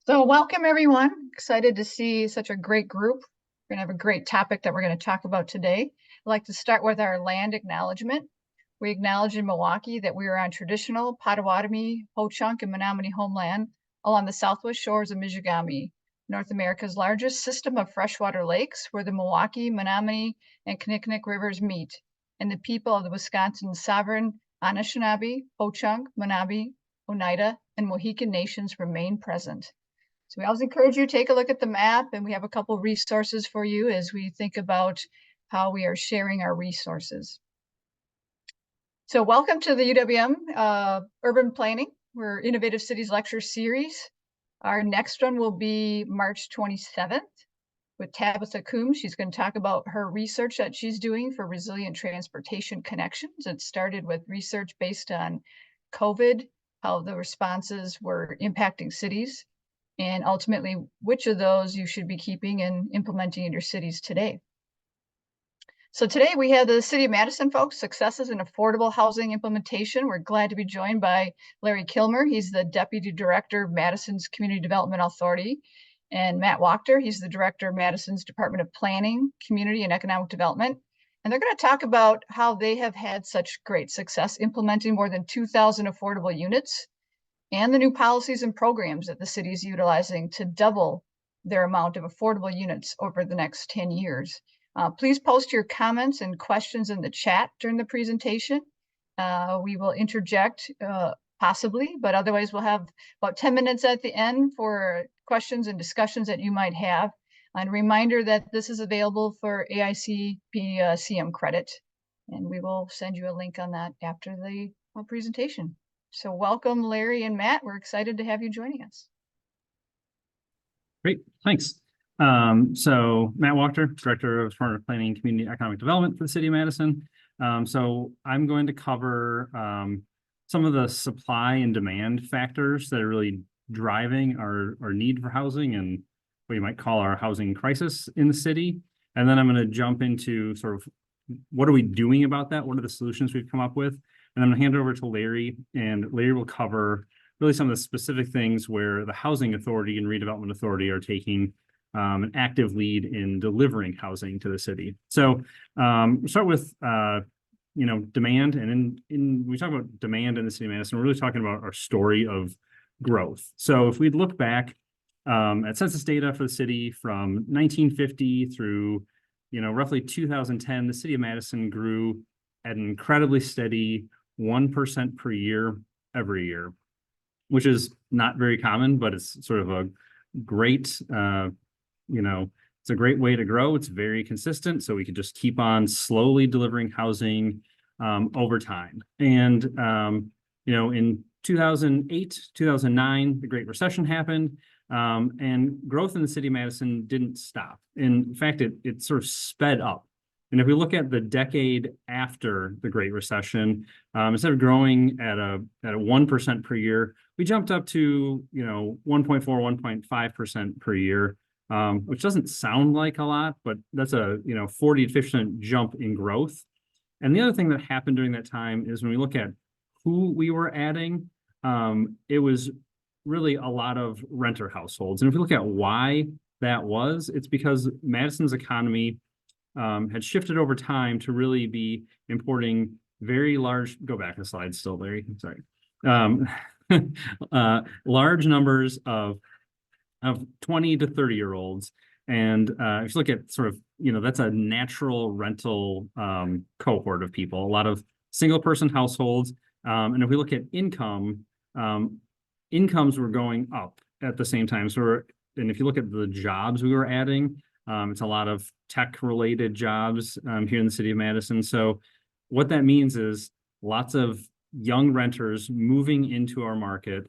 So welcome everyone. Excited to see such a great group. We're gonna have a great topic that we're going to talk about today. I'd like to start with our land acknowledgement. We acknowledge in Milwaukee that we are on traditional Potawatomi, Ho-Chunk, and Menominee homeland along the southwest shores of Michigamme, North America's largest system of freshwater lakes, where the Milwaukee, Menominee, and Kinnickinnic rivers meet, and the people of the Wisconsin sovereign Anishinaabe, Ho-Chunk, Menominee, Oneida, and Mohican nations remain present. So we always encourage you to take a look at the map, and we have a couple resources for you as we think about how we are sharing our resources. So welcome to the UWM Urban Planning. We're Innovative Cities Lecture Series. Our next one will be March 27th with Tabitha Coombs. She's going to talk about her research that she's doing for resilient transportation connections. It started with research based on COVID, how the responses were impacting cities, and ultimately which of those you should be keeping and implementing in your cities today. So today we have the City of Madison folks, successes in affordable housing implementation. We're glad to be joined by Larry Kilmer. He's the Deputy Director of Madison's Community Development Authority. And Matt Wachter, he's the Director of Madison's Department of Planning, Community and Economic Development. And they're going to talk about how they have had such great success implementing more than 2,000 affordable units and the new policies and programs that the city is utilizing to double their amount of affordable units over the next 10 years. Please post your comments and questions in the chat during the presentation. We will interject possibly, but otherwise we'll have about 10 minutes at the end for questions and discussions that you might have. And a reminder that this is available for AICP CM credit, and we will send you a link on that after the presentation. So welcome, Larry and Matt. We're excited to have you joining us. Great, thanks. So Matt Wachter, Director of Department of Planning and Community Economic Development for the City of Madison. So I'm going to cover some of the supply and demand factors that are really driving our need for housing and what you might call our housing crisis in the city. And then I'm going to jump into sort of what are we doing about that? What are the solutions we've come up with? And I'm going to hand it over to Larry, and Larry will cover really some of the specific things where the Housing Authority and Redevelopment Authority are taking an active lead in delivering housing to the city. So we'll start with demand, and in we talk about demand in the city of Madison, we're really talking about our story of growth. So if we look back at census data for the city from 1950 through roughly 2010, the city of Madison grew at an incredibly steady 1% per year every year, which is not very common, but it's sort of a great, it's a great way to grow. It's very consistent, so we could just keep on slowly delivering housing over time. And, in 2008, 2009, the Great Recession happened, and growth in the city of Madison didn't stop. In fact, it sort of sped up. And if we look at the decade after the Great Recession, instead of growing at a 1% per year, we jumped up to 1.4, 1.5% per year, which doesn't sound like a lot, but that's a 40 to 50% jump in growth. And the other thing that happened during that time is when we look at who we were adding, it was really a lot of renter households. And if we look at why that was, it's because Madison's economy had shifted over time to really be importing very large, go back a slide still, Larry, sorry. Large numbers of 20 to 30-year-olds. And if you look at sort of, that's a natural rental cohort of people, a lot of single-person households. And if we look at income, incomes were going up at the same time. And if you look at the jobs we were adding, it's a lot of tech-related jobs here in the city of Madison. So what that means is lots of young renters moving into our market,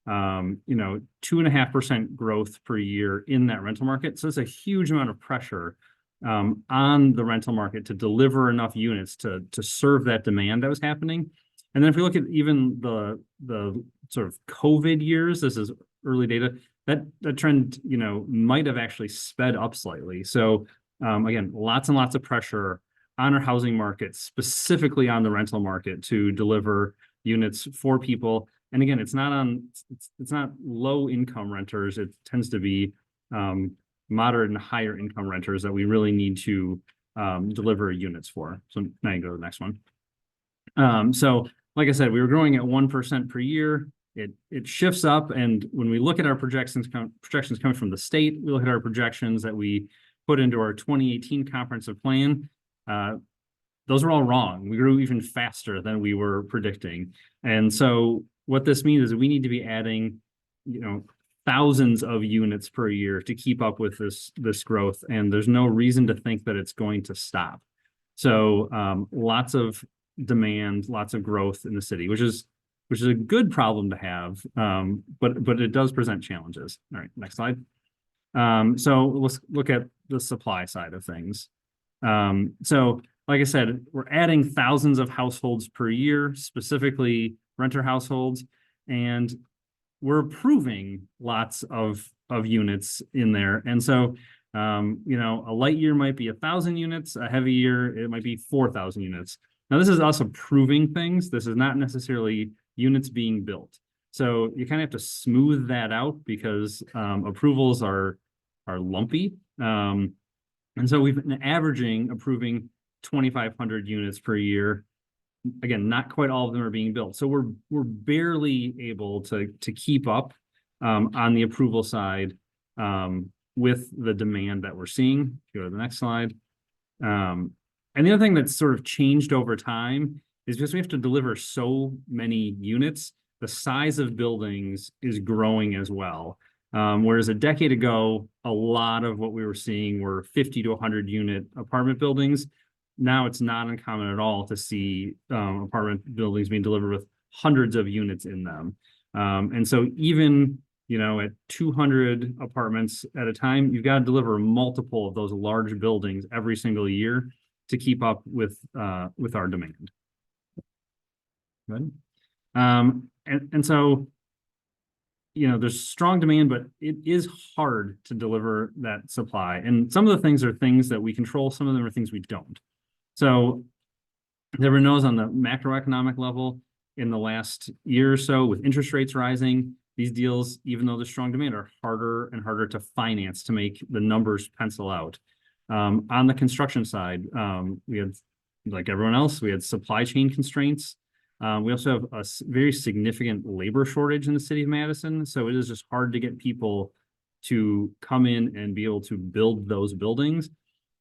2.5% growth per year in that rental market. So it's a huge amount of pressure on the rental market to deliver enough units to serve that demand that was happening. And then if we look at even the sort of COVID years, this is early data, that trend, might have actually sped up slightly. So again, lots and lots of pressure on our housing market, specifically on the rental market, to deliver units for people. And again, it's not low income renters. It tends to be moderate and higher income renters that we really need to deliver units for. So now you go to the next one. So like I said, we were growing at 1% per year. It shifts up, and when we look at our projections coming from the state, we look at our projections that we put into our 2018 comprehensive plan. Those are all wrong. We grew even faster than we were predicting. And so what this means is we need to be adding, thousands of units per year to keep up with this growth. And there's no reason to think that it's going to stop. So lots of demand, lots of growth in the city, which is a good problem to have. But it does present challenges. All right, next slide. So let's look at the supply side of things. So like I said, we're adding thousands of households per year, specifically renter households, and we're approving lots of units in there. And so, a light year might be 1,000 units, a heavy year, it might be 4,000 units. Now, this is us approving things. This is not necessarily units being built. So you kind of have to smooth that out because approvals are lumpy. And so we've been approving 2,500 units per year. Again, not quite all of them are being built. So we're barely able to keep up on the approval side with the demand that we're seeing. Go to the next slide. And the other thing that's sort of changed over time is because we have to deliver so many units, the size of buildings is growing as well. Whereas a decade ago, a lot of what we were seeing were 50 to 100 unit apartment buildings. Now it's not uncommon at all to see apartment buildings being delivered with hundreds of units in them. And so even, at 200 apartments at a time, you've got to deliver multiple of those large buildings every single year to keep up with our demand. Good. And so, there's strong demand, but it is hard to deliver that supply. And some of the things are things that we control. Some of them are things we don't. So everyone knows on the macroeconomic level in the last year or so, with interest rates rising, these deals, even though there's strong demand, are harder and harder to finance to make the numbers pencil out. On the construction side, we had, like everyone else, we had supply chain constraints. We also have a very significant labor shortage in the city of Madison. So it is just hard to get people to come in and be able to build those buildings.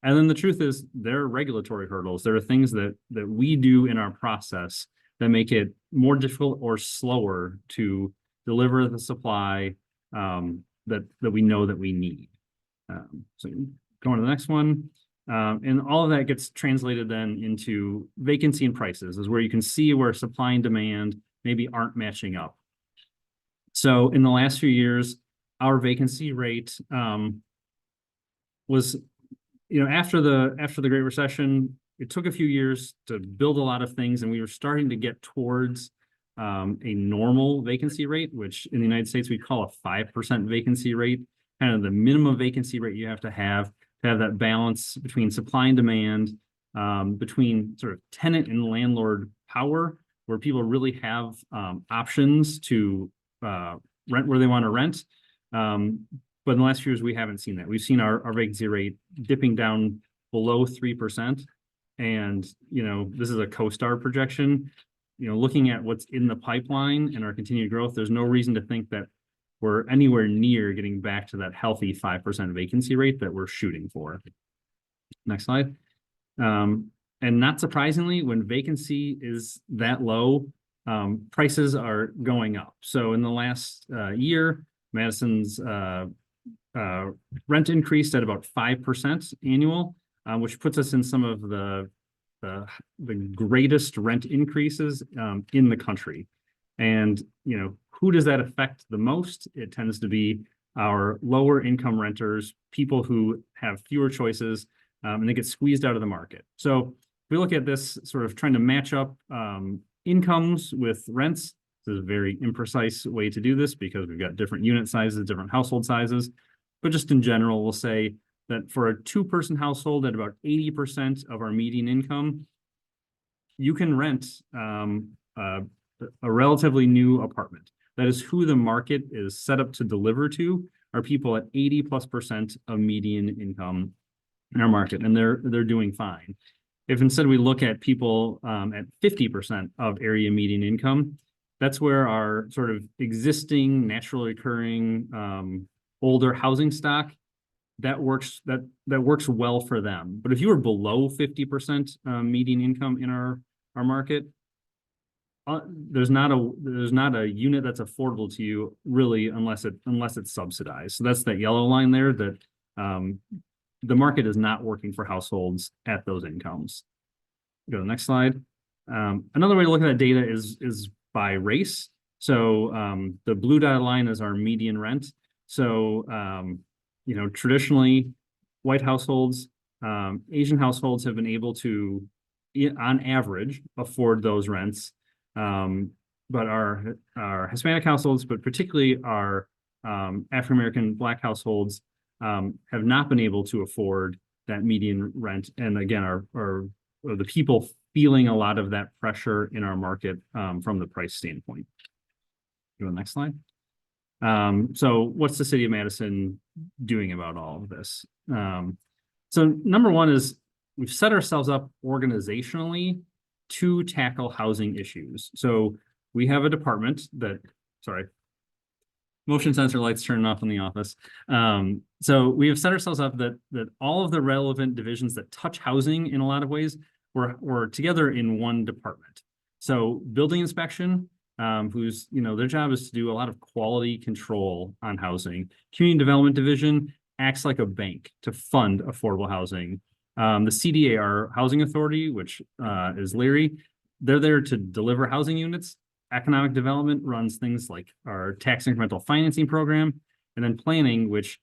And then the truth is there are regulatory hurdles. There are things that we do in our process that make it more difficult or slower to deliver the supply that we know that we need. So going to the next one. And all of that gets translated then into vacancy and prices, is where you can see where supply and demand maybe aren't matching up. So in the last few years, our vacancy rate was, after the Great Recession, it took a few years to build a lot of things, and we were starting to get towards a normal vacancy rate, which in the United States we call a 5% vacancy rate, kind of the minimum vacancy rate you have to have that balance between supply and demand, between sort of tenant and landlord power, where people really have options to rent where they want to rent. But in the last few years, we haven't seen that. We've seen our vacancy rate dipping down below 3%. And, this is a CoStar projection. Looking at what's in the pipeline and our continued growth, there's no reason to think that we're anywhere near getting back to that healthy 5% vacancy rate that we're shooting for. Next slide. And not surprisingly, when vacancy is that low, prices are going up. So in the last year, Madison's rent increased at about 5% annual, which puts us in some of the greatest rent increases in the country. And, who does that affect the most? It tends to be our lower income renters, people who have fewer choices, and they get squeezed out of the market. So if we look at this sort of trying to match up incomes with rents, this is a very imprecise way to do this because we've got different unit sizes, different household sizes. But just in general, we'll say that for a 2-person household at about 80% of our median income, you can rent a relatively new apartment. That is who the market is set up to deliver to, are people at 80+% of median income in our market, and they're doing fine. If instead we look at people at 50% of area median income, that's where our sort of existing naturally occurring older housing stock that works well for them. But if you were below 50% median income in our market, there's not a unit that's affordable to you really unless it's subsidized. So that's that yellow line there, that the market is not working for households at those incomes. Go to the next slide. Another way to look at that data is by race. So the blue dotted line is our median rent. So traditionally, white households, Asian households have been able to, on average, afford those rents. But our Hispanic households, but particularly our African-American Black households, have not been able to afford that median rent. And again, are the people feeling a lot of that pressure in our market from the price standpoint. Go to the next slide. So what's the City of Madison doing about all of this? So number one is we've set ourselves up organizationally to tackle housing issues. So we have a department that, motion sensor lights turning off in the office. So we have set ourselves up that all of the relevant divisions that touch housing in a lot of ways, we're together in one department. So building inspection, whose their job is to do a lot of quality control on housing. Community Development Division acts like a bank to fund affordable housing. The CDA, our housing authority, which is Leary, they're there to deliver housing units. Economic development runs things like our tax incremental financing program, and then planning, which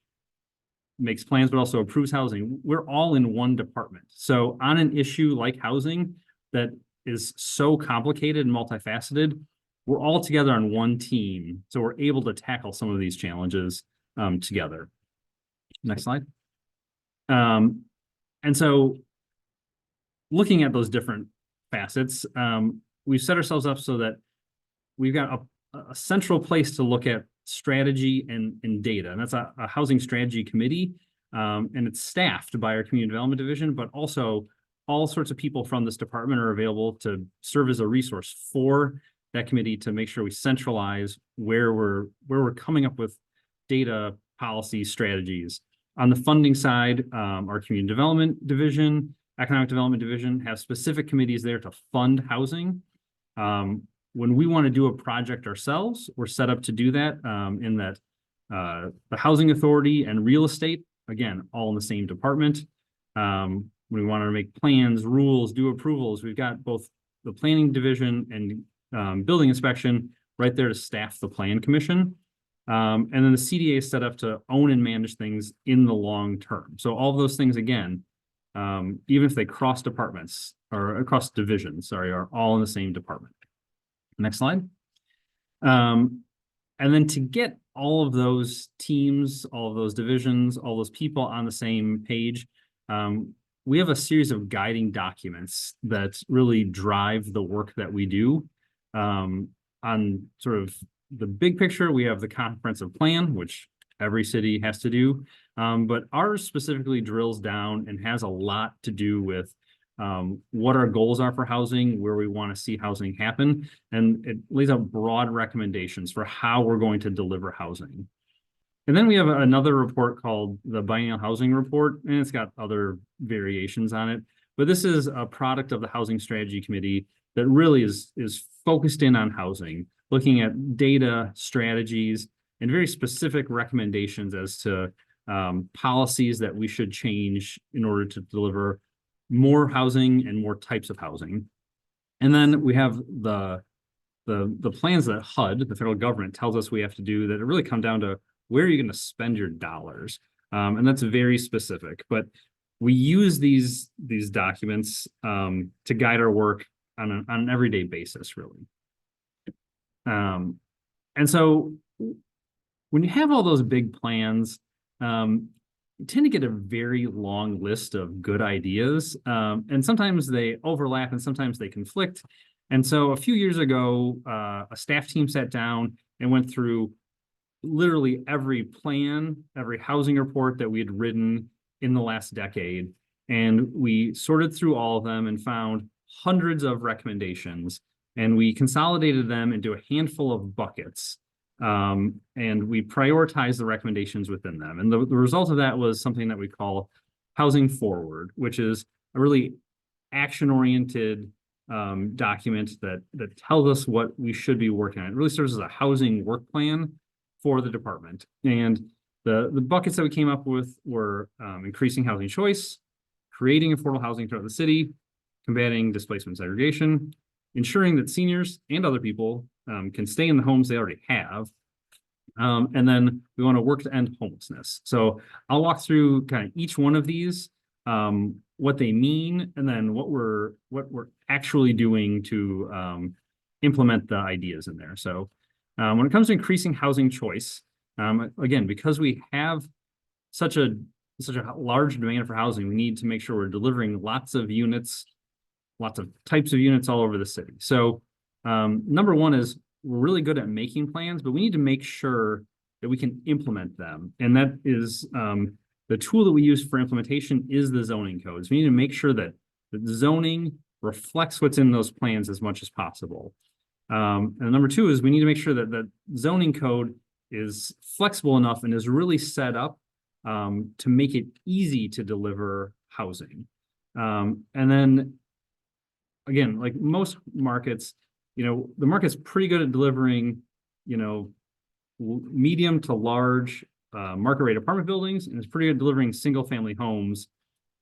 makes plans but also approves housing. We're all in one department. So on an issue like housing that is so complicated and multifaceted, we're all together on one team. So we're able to tackle some of these challenges together. Next slide. And so looking at those different facets, we've set ourselves up so that we've got a central place to look at strategy and data. And that's a housing strategy committee. And it's staffed by our community development division, but also all sorts of people from this department are available to serve as a resource for that committee to make sure we centralize where we're coming up with data, policy, strategies. On the funding side, our community development division, economic development division have specific committees there to fund housing. When we want to do a project ourselves, we're set up to do that in that the housing authority and real estate, again, all in the same department. When we want to make plans, rules, do approvals, we've got both the planning division and building inspection right there to staff the plan commission. And then the CDA is set up to own and manage things in the long term. So all of those things, again, even if they cross departments or across divisions, are all in the same department. Next slide. And then to get all of those teams, all of those divisions, all those people on the same page, we have a series of guiding documents that really drive the work that we do. On sort of the big picture, we have the comprehensive plan, which every city has to do, but ours specifically drills down and has a lot to do with what our goals are for housing, where we want to see housing happen, and it lays out broad recommendations for how we're going to deliver housing. And then we have another report called the Biennial Housing Report, and it's got other variations on it, but this is a product of the Housing Strategy Committee that really is focused in on housing, looking at data, strategies, and very specific recommendations as to policies that we should change in order to deliver more housing and more types of housing. And then we have the plans that HUD, the federal government, tells us we have to do that really come down to where are you going to spend your dollars? And that's very specific, but we use these documents to guide our work on an everyday basis, really. And so when you have all those big plans, you tend to get a very long list of good ideas, and sometimes they overlap and sometimes they conflict. And so a few years ago, a staff team sat down and went through literally every plan, every housing report that we had written in the last decade. And we sorted through all of them and found hundreds of recommendations. And we consolidated them into a handful of buckets. And we prioritized the recommendations within them. And the result of that was something that we call Housing Forward, which is a really action-oriented document that tells us what we should be working on. It really serves as a housing work plan for the department. And the buckets that we came up with were increasing housing choice, creating affordable housing throughout the city, combating displacement segregation, ensuring that seniors and other people can stay in the homes they already have. And then we want to work to end homelessness. So I'll walk through kind of each one of these, what they mean, and then what we're actually doing to implement the ideas in there. So when it comes to increasing housing choice, again, because we have such a large demand for housing, we need to make sure we're delivering lots of units, lots of types of units all over the city. So number one is we're really good at making plans, but we need to make sure that we can implement them. And that is the tool that we use for implementation is the zoning codes. We need to make sure that the zoning reflects what's in those plans as much as possible. And number two is we need to make sure that the zoning code is flexible enough and is really set up to make it easy to deliver housing. And then again, like most markets, the market's pretty good at delivering, medium to large market rate apartment buildings, and it's pretty good at delivering single family homes.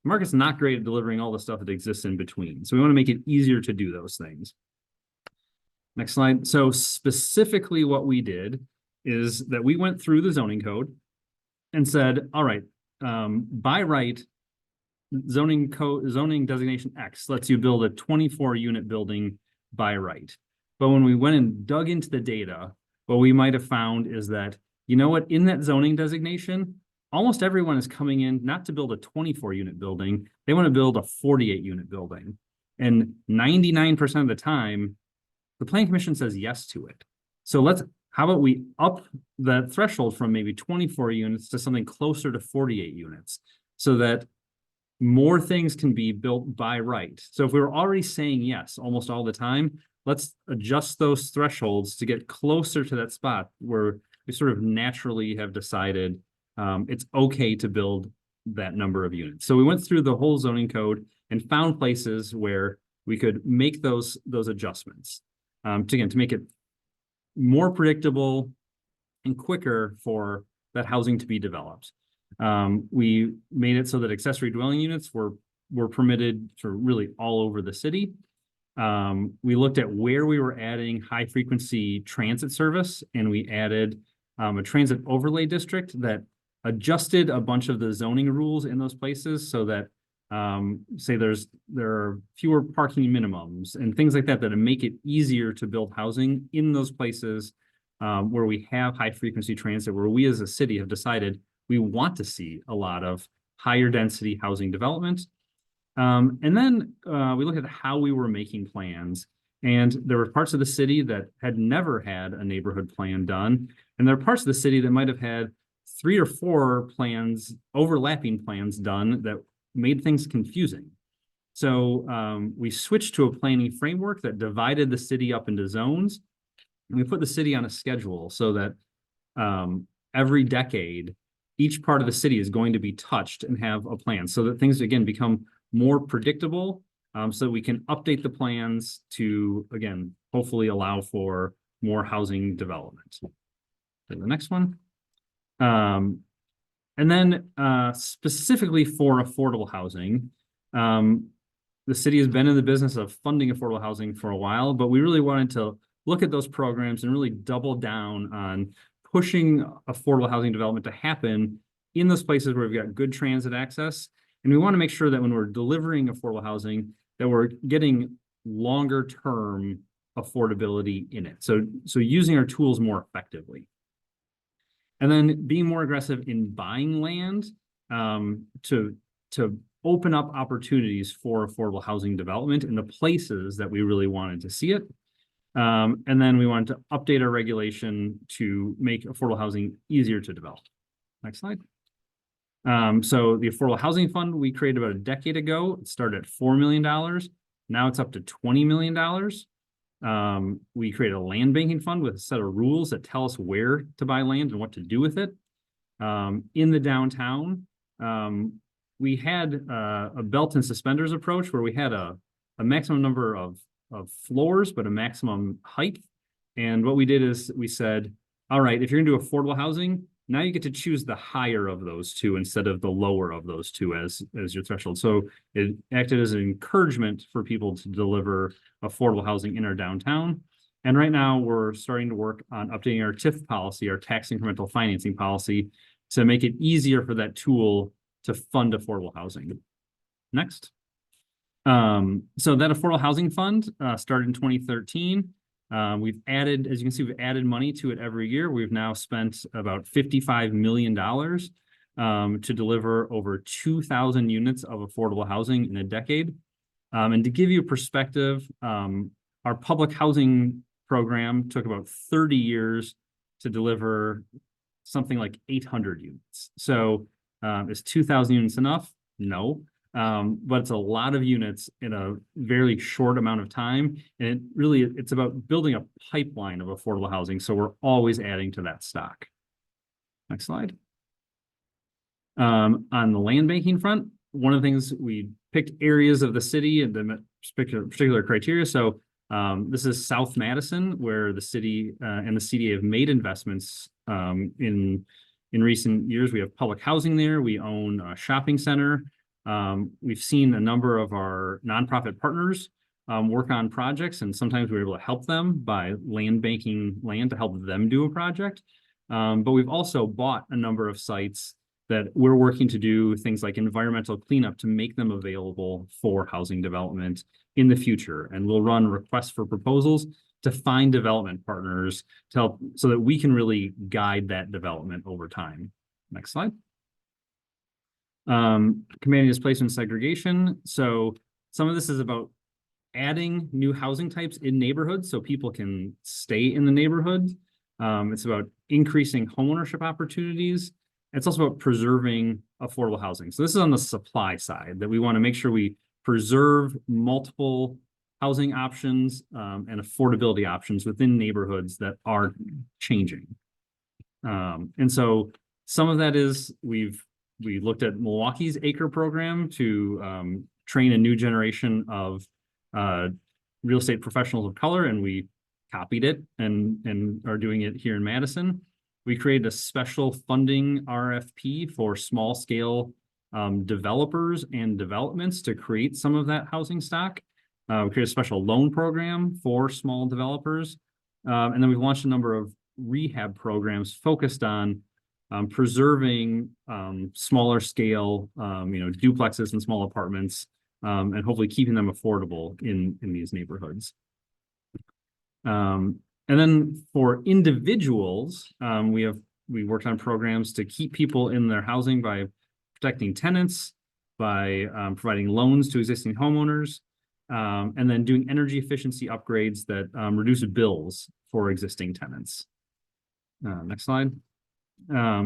The market's not great at delivering all the stuff that exists in between. So we want to make it easier to do those things. Next slide. So specifically what we did is that we went through the zoning code and said, all right, by right, zoning designation X lets you build a 24 unit building by right. But when we went and dug into the data, what we might have found is that, in that zoning designation, almost everyone is coming in not to build a 24 unit building, they want to build a 48 unit building. And 99% of the time, the Planning Commission says yes to it. So how about we up the threshold from maybe 24 units to something closer to 48 units so that more things can be built by right. So if we were already saying yes almost all the time, let's adjust those thresholds to get closer to that spot where we sort of naturally have decided it's okay to build that number of units. So we went through the whole zoning code and found places where we could make those adjustments to make it more predictable and quicker for that housing to be developed. We made it so that accessory dwelling units were permitted for really all over the city. We looked at where we were adding high frequency transit service, and we added a transit overlay district that adjusted a bunch of the zoning rules in those places so that say there are fewer parking minimums and things like that make it easier to build housing in those places where we have high frequency transit, where we as a city have decided we want to see a lot of higher density housing development. And then we looked at how we were making plans, and there were parts of the city that had never had a neighborhood plan done. And there are parts of the city that might have had 3 or 4 plans, overlapping plans done that made things confusing. So we switched to a planning framework that divided the city up into zones. And we put the city on a schedule so that every decade, each part of the city is going to be touched and have a plan so that things, again, become more predictable, so that we can update the plans to, again, hopefully allow for more housing development. Okay, the next one. And then specifically for affordable housing, the city has been in the business of funding affordable housing for a while, but we really wanted to look at those programs and really double down on pushing affordable housing development to happen in those places where we've got good transit access. And we want to make sure that when we're delivering affordable housing, that we're getting longer term affordability in it. So using our tools more effectively. And then being more aggressive in buying land to open up opportunities for affordable housing development in the places that we really wanted to see it. And then we wanted to update our regulation to make affordable housing easier to develop. Next slide. So the Affordable Housing Fund we created about a decade ago. It started at $4 million. Now it's up to $20 million. We created a land banking fund with a set of rules that tell us where to buy land and what to do with it. In the downtown, we had a belt and suspenders approach where we had a maximum number of floors, but a maximum height. And what we did is we said, all right, if you're gonna do affordable housing, now you get to choose the higher of those two instead of the lower of those two as your threshold. So it acted as an encouragement for people to deliver affordable housing in our downtown. And right now we're starting to work on updating our TIF policy, our tax incremental financing policy, to make it easier for that tool to fund affordable housing. Next. So that Affordable Housing Fund started in 2013. We've added, as you can see, we've added money to it every year. We've now spent about $55 million to deliver over 2,000 units of affordable housing in a decade. And to give you a perspective, our public housing program took about 30 years to deliver something like 800 units. So is 2,000 units enough? No. But it's a lot of units in a very short amount of time. And it's about building a pipeline of affordable housing. So we're always adding to that stock. Next slide. On the land banking front, one of the things we picked areas of the city and the particular criteria. So this is South Madison, where the city and the CDA have made investments in recent years. We have public housing there. We own a shopping center. We've seen a number of our nonprofit partners work on projects, and sometimes we're able to help them by land banking land to help them do a project. But we've also bought a number of sites that we're working to do things like environmental cleanup to make them available for housing development in the future. And we'll run requests for proposals to find development partners to help so that we can really guide that development over time. Next slide. Combating displacement segregation. So some of this is about adding new housing types in neighborhoods so people can stay in the neighborhood. It's about increasing homeownership opportunities. It's also about preserving affordable housing. So this is on the supply side, that we want to make sure we preserve multiple housing options and affordability options within neighborhoods that are changing. And so some of that is we looked at Milwaukee's ACRE program to train a new generation of real estate professionals of color, and we copied it and are doing it here in Madison. We created a special funding RFP for small scale developers and developments to create some of that housing stock. We created a special loan program for small developers. And then we've launched a number of rehab programs focused on preserving smaller scale, duplexes and small apartments, and hopefully keeping them affordable in these neighborhoods. And then for individuals, we worked on programs to keep people in their housing by protecting tenants, by providing loans to existing homeowners, and then doing energy efficiency upgrades that reduce bills for existing tenants. Next slide.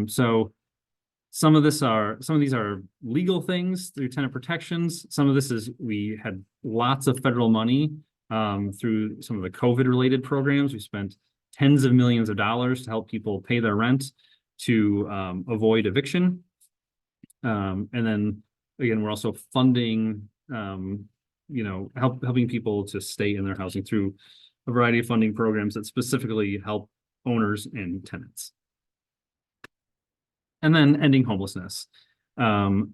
So some of these are legal things through tenant protections. Some of this is we had lots of federal money through some of the COVID related programs. We spent tens of millions of dollars to help people pay their rent to avoid eviction. And then again, we're also funding, helping people to stay in their housing through a variety of funding programs that specifically help owners and tenants. And then ending homelessness. This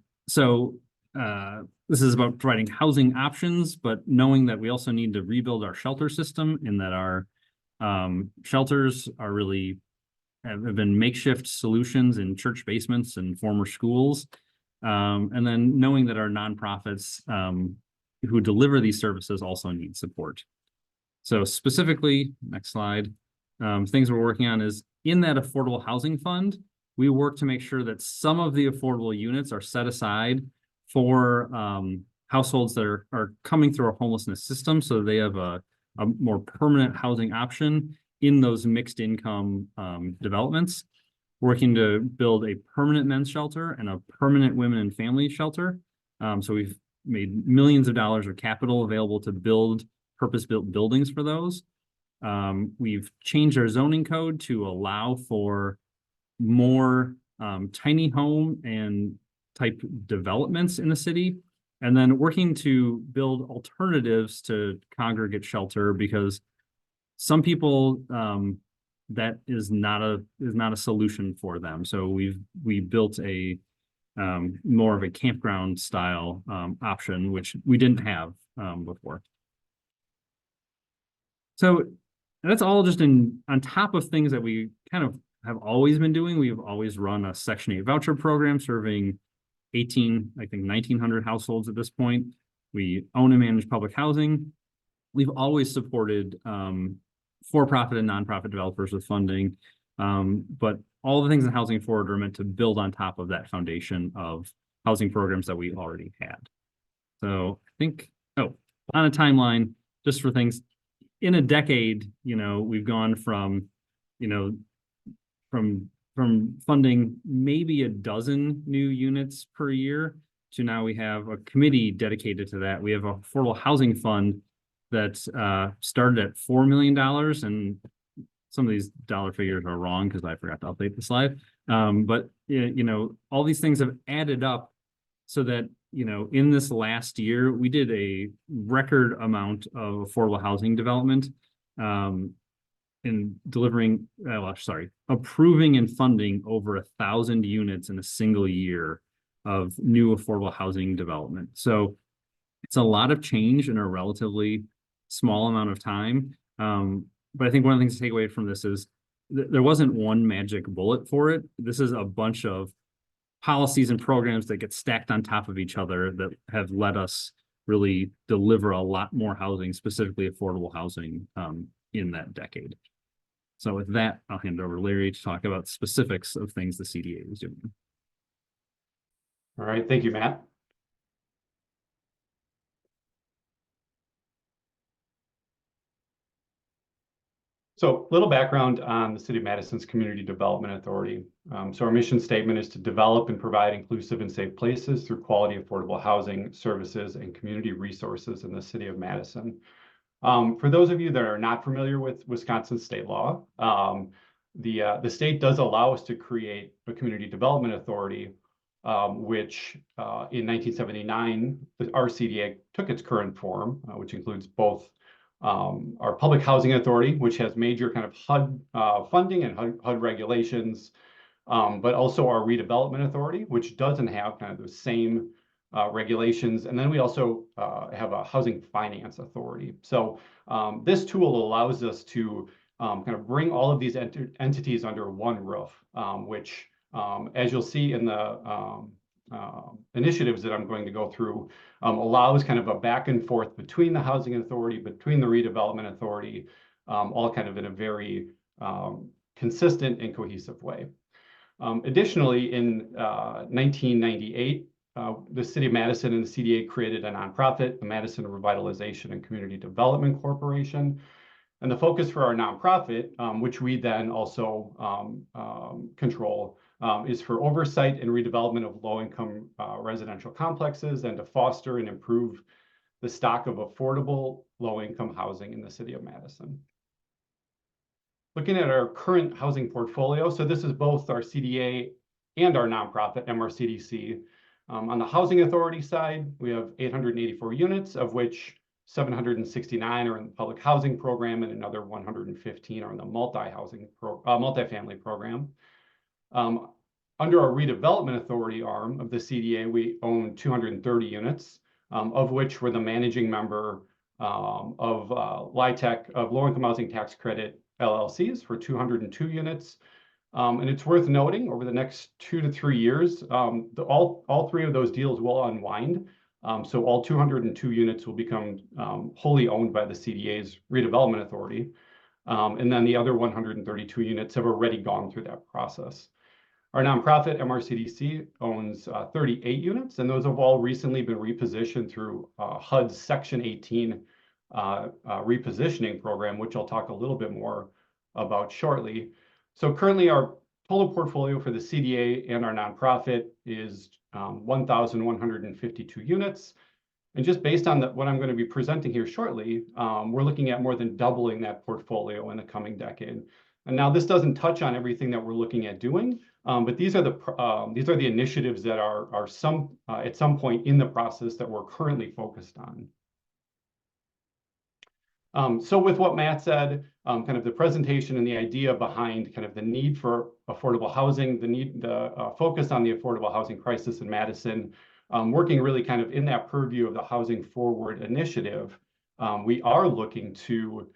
is about providing housing options, but knowing that we also need to rebuild our shelter system, and that our shelters are really have been makeshift solutions in church basements and former schools. And then knowing that our nonprofits who deliver these services also need support. So specifically, next slide, things we're working on is in that affordable housing fund, we work to make sure that some of the affordable units are set aside for households that are coming through our homelessness system, so they have a a more permanent housing option in those mixed income developments, working to build a permanent men's shelter and a permanent women and family shelter. So we've made millions of dollars of capital available to build purpose-built buildings for those. We've changed our zoning code to allow for more tiny home and type developments in the city, and then working to build alternatives to congregate shelter, because some people that is not a solution for them. So we built a more of a campground style option, which we didn't have before. So that's all just on top of things that we kind of have always been doing. We've always run a Section 8 voucher program serving 1,900 households at this point. We own and manage public housing. We've always supported for-profit and nonprofit developers with funding. But all the things in Housing Forward are meant to build on top of that foundation of housing programs that we already had. So I think, on a timeline, just for things, in a decade, we've gone from, from funding maybe a dozen new units per year to now we have a committee dedicated to that. We have a affordable housing fund that started at $4 million, and some of these dollar figures are wrong because I forgot to update the slide. But all these things have added up so that, in this last year, we did a record amount of affordable housing development in delivering, approving and funding over 1,000 units in a single year of new affordable housing development. So it's a lot of change in a relatively small amount of time. But I think one of the things to take away from this is there wasn't one magic bullet for it. This is a bunch of policies and programs that get stacked on top of each other that have let us really deliver a lot more housing, specifically affordable housing, in that decade. So with that, I'll hand it over to Larry to talk about specifics of things the CDA is doing. All right, thank you, Matt. So a little background on the City of Madison's Community Development Authority. So our mission statement is to develop and provide inclusive and safe places through quality, affordable housing, services, and community resources in the City of Madison. For those of you that are not familiar with Wisconsin state law, the state does allow us to create a community development authority, which in 1979, the RCDA took its current form, which includes both our public housing authority, which has major kind of HUD funding and HUD regulations, but also our redevelopment authority, which doesn't have kind of the same regulations. And then we also have a housing finance authority. So this tool allows us to kind of bring all of these entities under one roof, which, as you'll see in the initiatives that I'm going to go through, allows kind of a back and forth between the housing authority, between the redevelopment authority, all kind of in a very consistent and cohesive way. Additionally, in 1998, the City of Madison and the CDA created a nonprofit, the Madison Revitalization and Community Development Corporation. And the focus for our nonprofit, which we then also control, is for oversight and redevelopment of low-income residential complexes and to foster and improve the stock of affordable low-income housing in the City of Madison. Looking at our current housing portfolio, so this is both our CDA and our nonprofit, MRCDC. On the Housing Authority side, we have 884 units, of which 769 are in the public housing program and another 115 are in the multifamily program. Under our redevelopment authority arm of the CDA, we own 230 units, of which we're the managing member of LIHTC, of Low Income Housing Tax Credit LLCs, for 202 units. And it's worth noting, over the next 2 to 3 years, all three of those deals will unwind. So all 202 units will become wholly owned by the CDA's redevelopment authority. And then the other 132 units have already gone through that process. Our nonprofit, MRCDC, owns 38 units, and those have all recently been repositioned through HUD's Section 18 repositioning program, which I'll talk a little bit more about shortly. So currently our total portfolio for the CDA and our nonprofit is 1,152 units. And just based on what I'm going to be presenting here shortly, we're looking at more than doubling that portfolio in the coming decade. And now this doesn't touch on everything that we're looking at doing, but these are the initiatives that are at some point in the process that we're currently focused on. So with what Matt said, kind of the presentation and the idea behind kind of the need for affordable housing, the focus on the affordable housing crisis in Madison, working really kind of in that purview of the Housing Forward initiative, we are looking to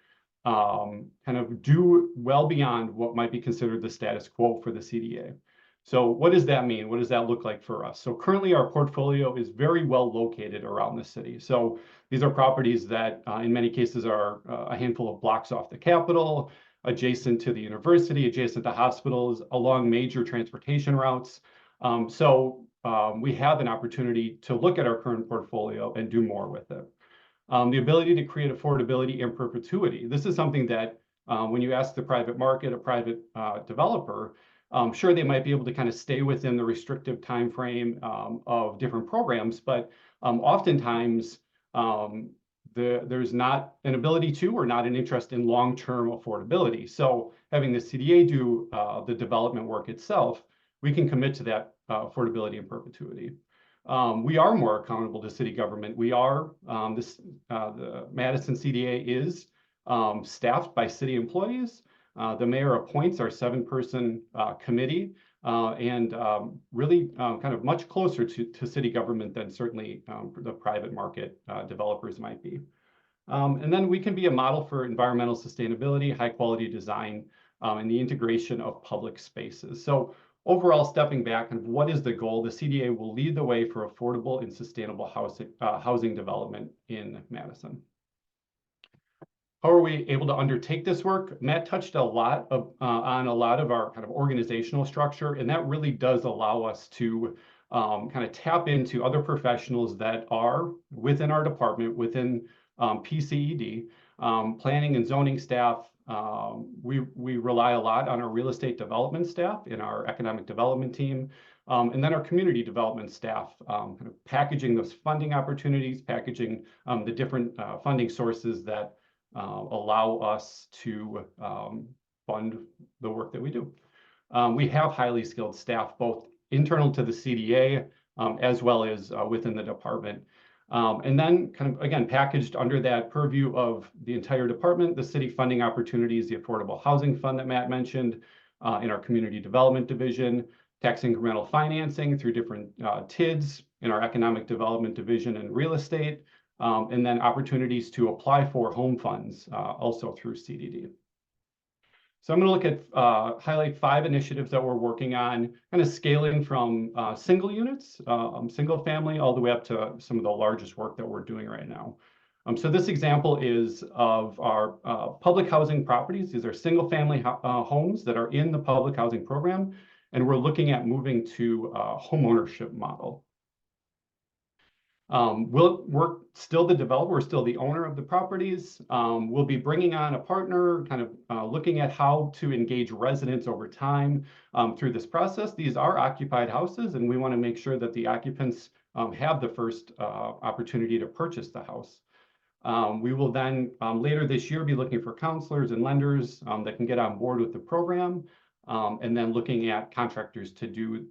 kind of do well beyond what might be considered the status quo for the CDA. So what does that mean? What does that look like for us? So currently our portfolio is very well located around the city. So these are properties that in many cases are a handful of blocks off the Capitol, adjacent to the university, adjacent to hospitals, along major transportation routes. We have an opportunity to look at our current portfolio and do more with it. The ability to create affordability in perpetuity. This is something that when you ask the private market, a private developer, sure, they might be able to kind of stay within the restrictive time frame of different programs, but oftentimes there's not an ability to or not an interest in long-term affordability. So having the CDA do the development work itself, we can commit to that affordability in perpetuity. We are more accountable to city government. We are, the Madison CDA is staffed by city employees. The mayor appoints our 7-person committee and really kind of much closer to city government than certainly the private market developers might be. And then we can be a model for environmental sustainability, high quality design, and the integration of public spaces. So overall, stepping back, and what is the goal? The CDA will lead the way for affordable and sustainable housing development in Madison. How are we able to undertake this work? Matt touched on a lot of our kind of organizational structure, and that really does allow us to kind of tap into other professionals that are within our department, within PCED, planning and zoning staff. We rely a lot on our real estate development staff in our economic development team, and then our community development staff, kind of packaging those funding opportunities, packaging the different funding sources that allow us to fund the work that we do. We have highly skilled staff, both internal to the CDA as well as within the department. And then kind of, again, packaged under that purview of the entire department, the city funding opportunities, the Affordable Housing Fund that Matt mentioned, in our Community Development Division, tax incremental financing through different TIDs in our Economic Development Division and real estate, and then opportunities to apply for home funds also through CDD. So I'm going to look at highlight 5 initiatives that we're working on, kind of scaling from single units, single family, all the way up to some of the largest work that we're doing right now. So this example is of our public housing properties. These are single family homes that are in the public housing program, and we're looking at moving to a home ownership model. We're still the developer, we're still the owner of the properties. We'll be bringing on a partner, kind of looking at how to engage residents over time through this process. These are occupied houses, and we want to make sure that the occupants have the first opportunity to purchase the house. We will then later this year be looking for counselors and lenders that can get on board with the program, and then looking at contractors to do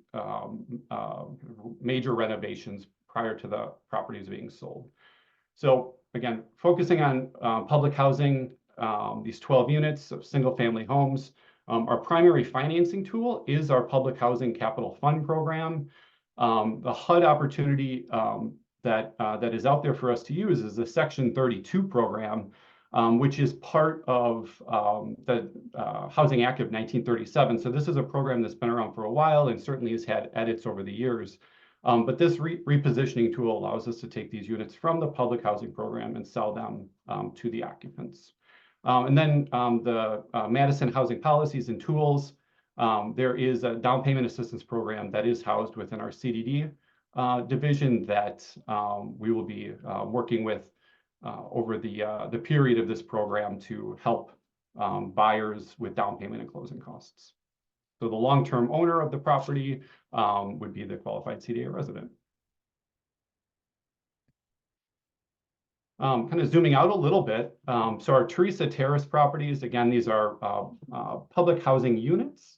major renovations prior to the properties being sold. So again, focusing on public housing, these 12 units of single family homes. Our primary financing tool is our Public Housing Capital Fund program. The HUD opportunity that is out there for us to use is the Section 32 program, which is part of the Housing Act of 1937. So this is a program that's been around for a while and certainly has had edits over the years. But this repositioning tool allows us to take these units from the public housing program and sell them to the occupants. And then the Madison Housing Policies and Tools, there is a down payment assistance program that is housed within our CDD division that we will be working with over the period of this program to help buyers with down payment and closing costs. So the long-term owner of the property would be the qualified CDA resident. Kind of zooming out a little bit, so our Teresa Terrace properties, again, these are public housing units.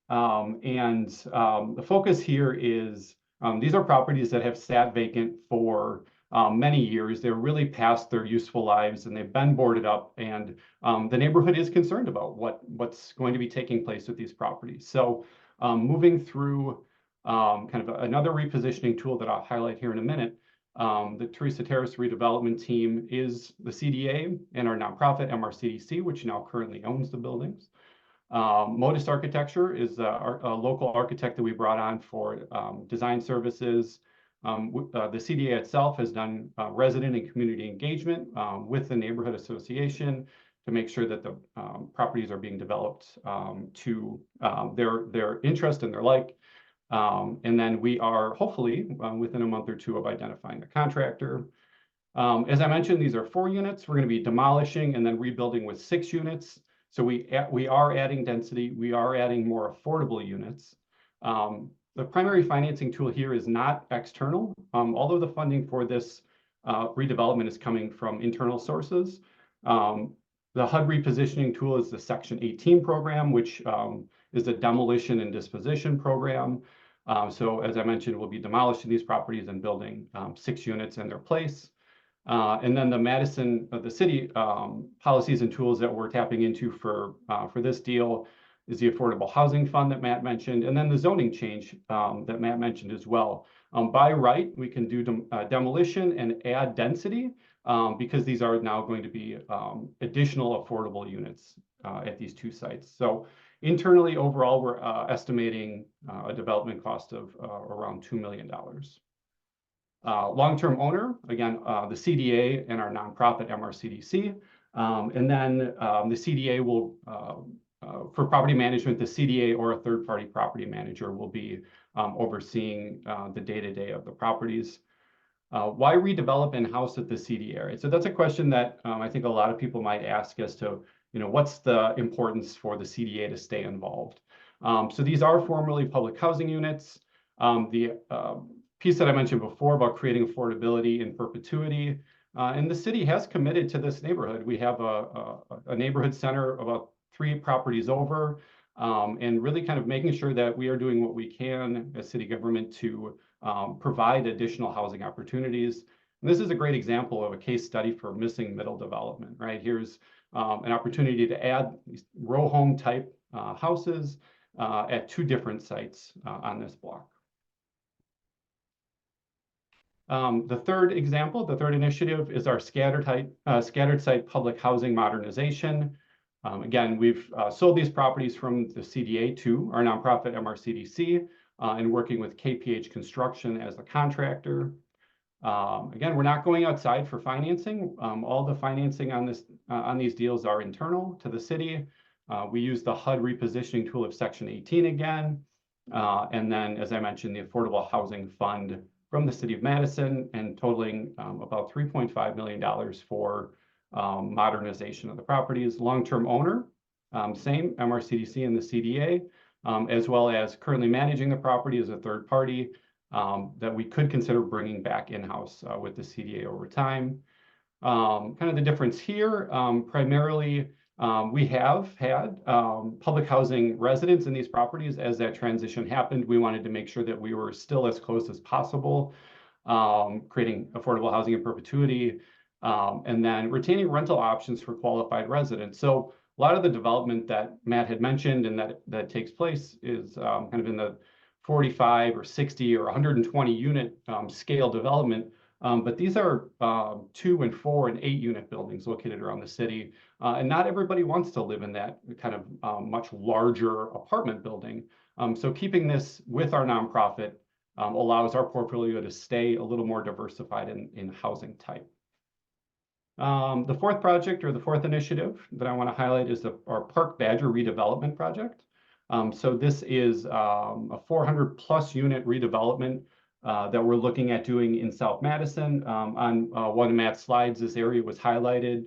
The focus here is these are properties that have sat vacant for many years. They're really past their useful lives and they've been boarded up, and the neighborhood is concerned about what's going to be taking place with these properties. So moving through kind of another repositioning tool that I'll highlight here in a minute. The Teresa Terrace redevelopment team is the CDA and our nonprofit MRCDC, which now currently owns the buildings. Modus Architecture is a local architect that we brought on for design services. The CDA itself has done resident and community engagement with the neighborhood association to make sure that the properties are being developed to their interest and their like. And then we are hopefully within a month or two of identifying the contractor. As I mentioned, these are 4 units. We're going to be demolishing and then rebuilding with 6 units. So we are adding density. We are adding more affordable units. The primary financing tool here is not external, although the funding for this redevelopment is coming from internal sources. The HUD repositioning tool is the Section 18 program, which is a demolition and disposition program. So as I mentioned, we'll be demolishing these properties and building 6 units in their place. And then the city policies and tools that we're tapping into for this deal is the Affordable Housing Fund that Matt mentioned, and then the zoning change that Matt mentioned as well. By right, we can do demolition and add density because these are now going to be additional affordable units at these 2 sites. So internally, overall, we're estimating a development cost of around $2 million. Long-term owner, again, the CDA and our nonprofit MRCDC. And then the CDA will, for property management, the CDA or a third-party property manager will be overseeing the day-to-day of the properties. Why redevelop in-house at the CDA area? So that's a question that I think a lot of people might ask as to, what's the importance for the CDA to stay involved? So these are formerly public housing units. The piece that I mentioned before about creating affordability in perpetuity, and the city has committed to this neighborhood. We have a neighborhood center about 3 properties over, and really kind of making sure that we are doing what we can as city government to provide additional housing opportunities. And this is a great example of a case study for missing middle development, right? Here's an opportunity to add these row home type houses at 2 different sites on this block. The third example, the third initiative, is our scattered site public housing modernization. Again, we've sold these properties from the CDA to our nonprofit MRCDC and working with KPH Construction as the contractor. Again, we're not going outside for financing. All the financing on these deals are internal to the city. We use the HUD repositioning tool of Section 18 again. And then, as I mentioned, the Affordable Housing Fund from the City of Madison, and totaling about $3.5 million for modernization of the properties. Long-term owner, same, MRCDC and the CDA, as well as currently managing the property as a third party that we could consider bringing back in-house with the CDA over time. Kind of the difference here, primarily, we have had public housing residents in these properties. As that transition happened, we wanted to make sure that we were still as close as possible, creating affordable housing in perpetuity, and then retaining rental options for qualified residents. So a lot of the development that Matt had mentioned and that takes place is kind of in the 45 or 60 or 120 unit scale development. But these are 2 and 4 and 8 unit buildings located around the city. And not everybody wants to live in that kind of much larger apartment building. So keeping this with our nonprofit allows our portfolio to stay a little more diversified in housing type. The fourth project, or the fourth initiative that I want to highlight, is our Park Badger redevelopment project. So this is a 400+ unit redevelopment that we're looking at doing in South Madison. On one of Matt's slides, this area was highlighted.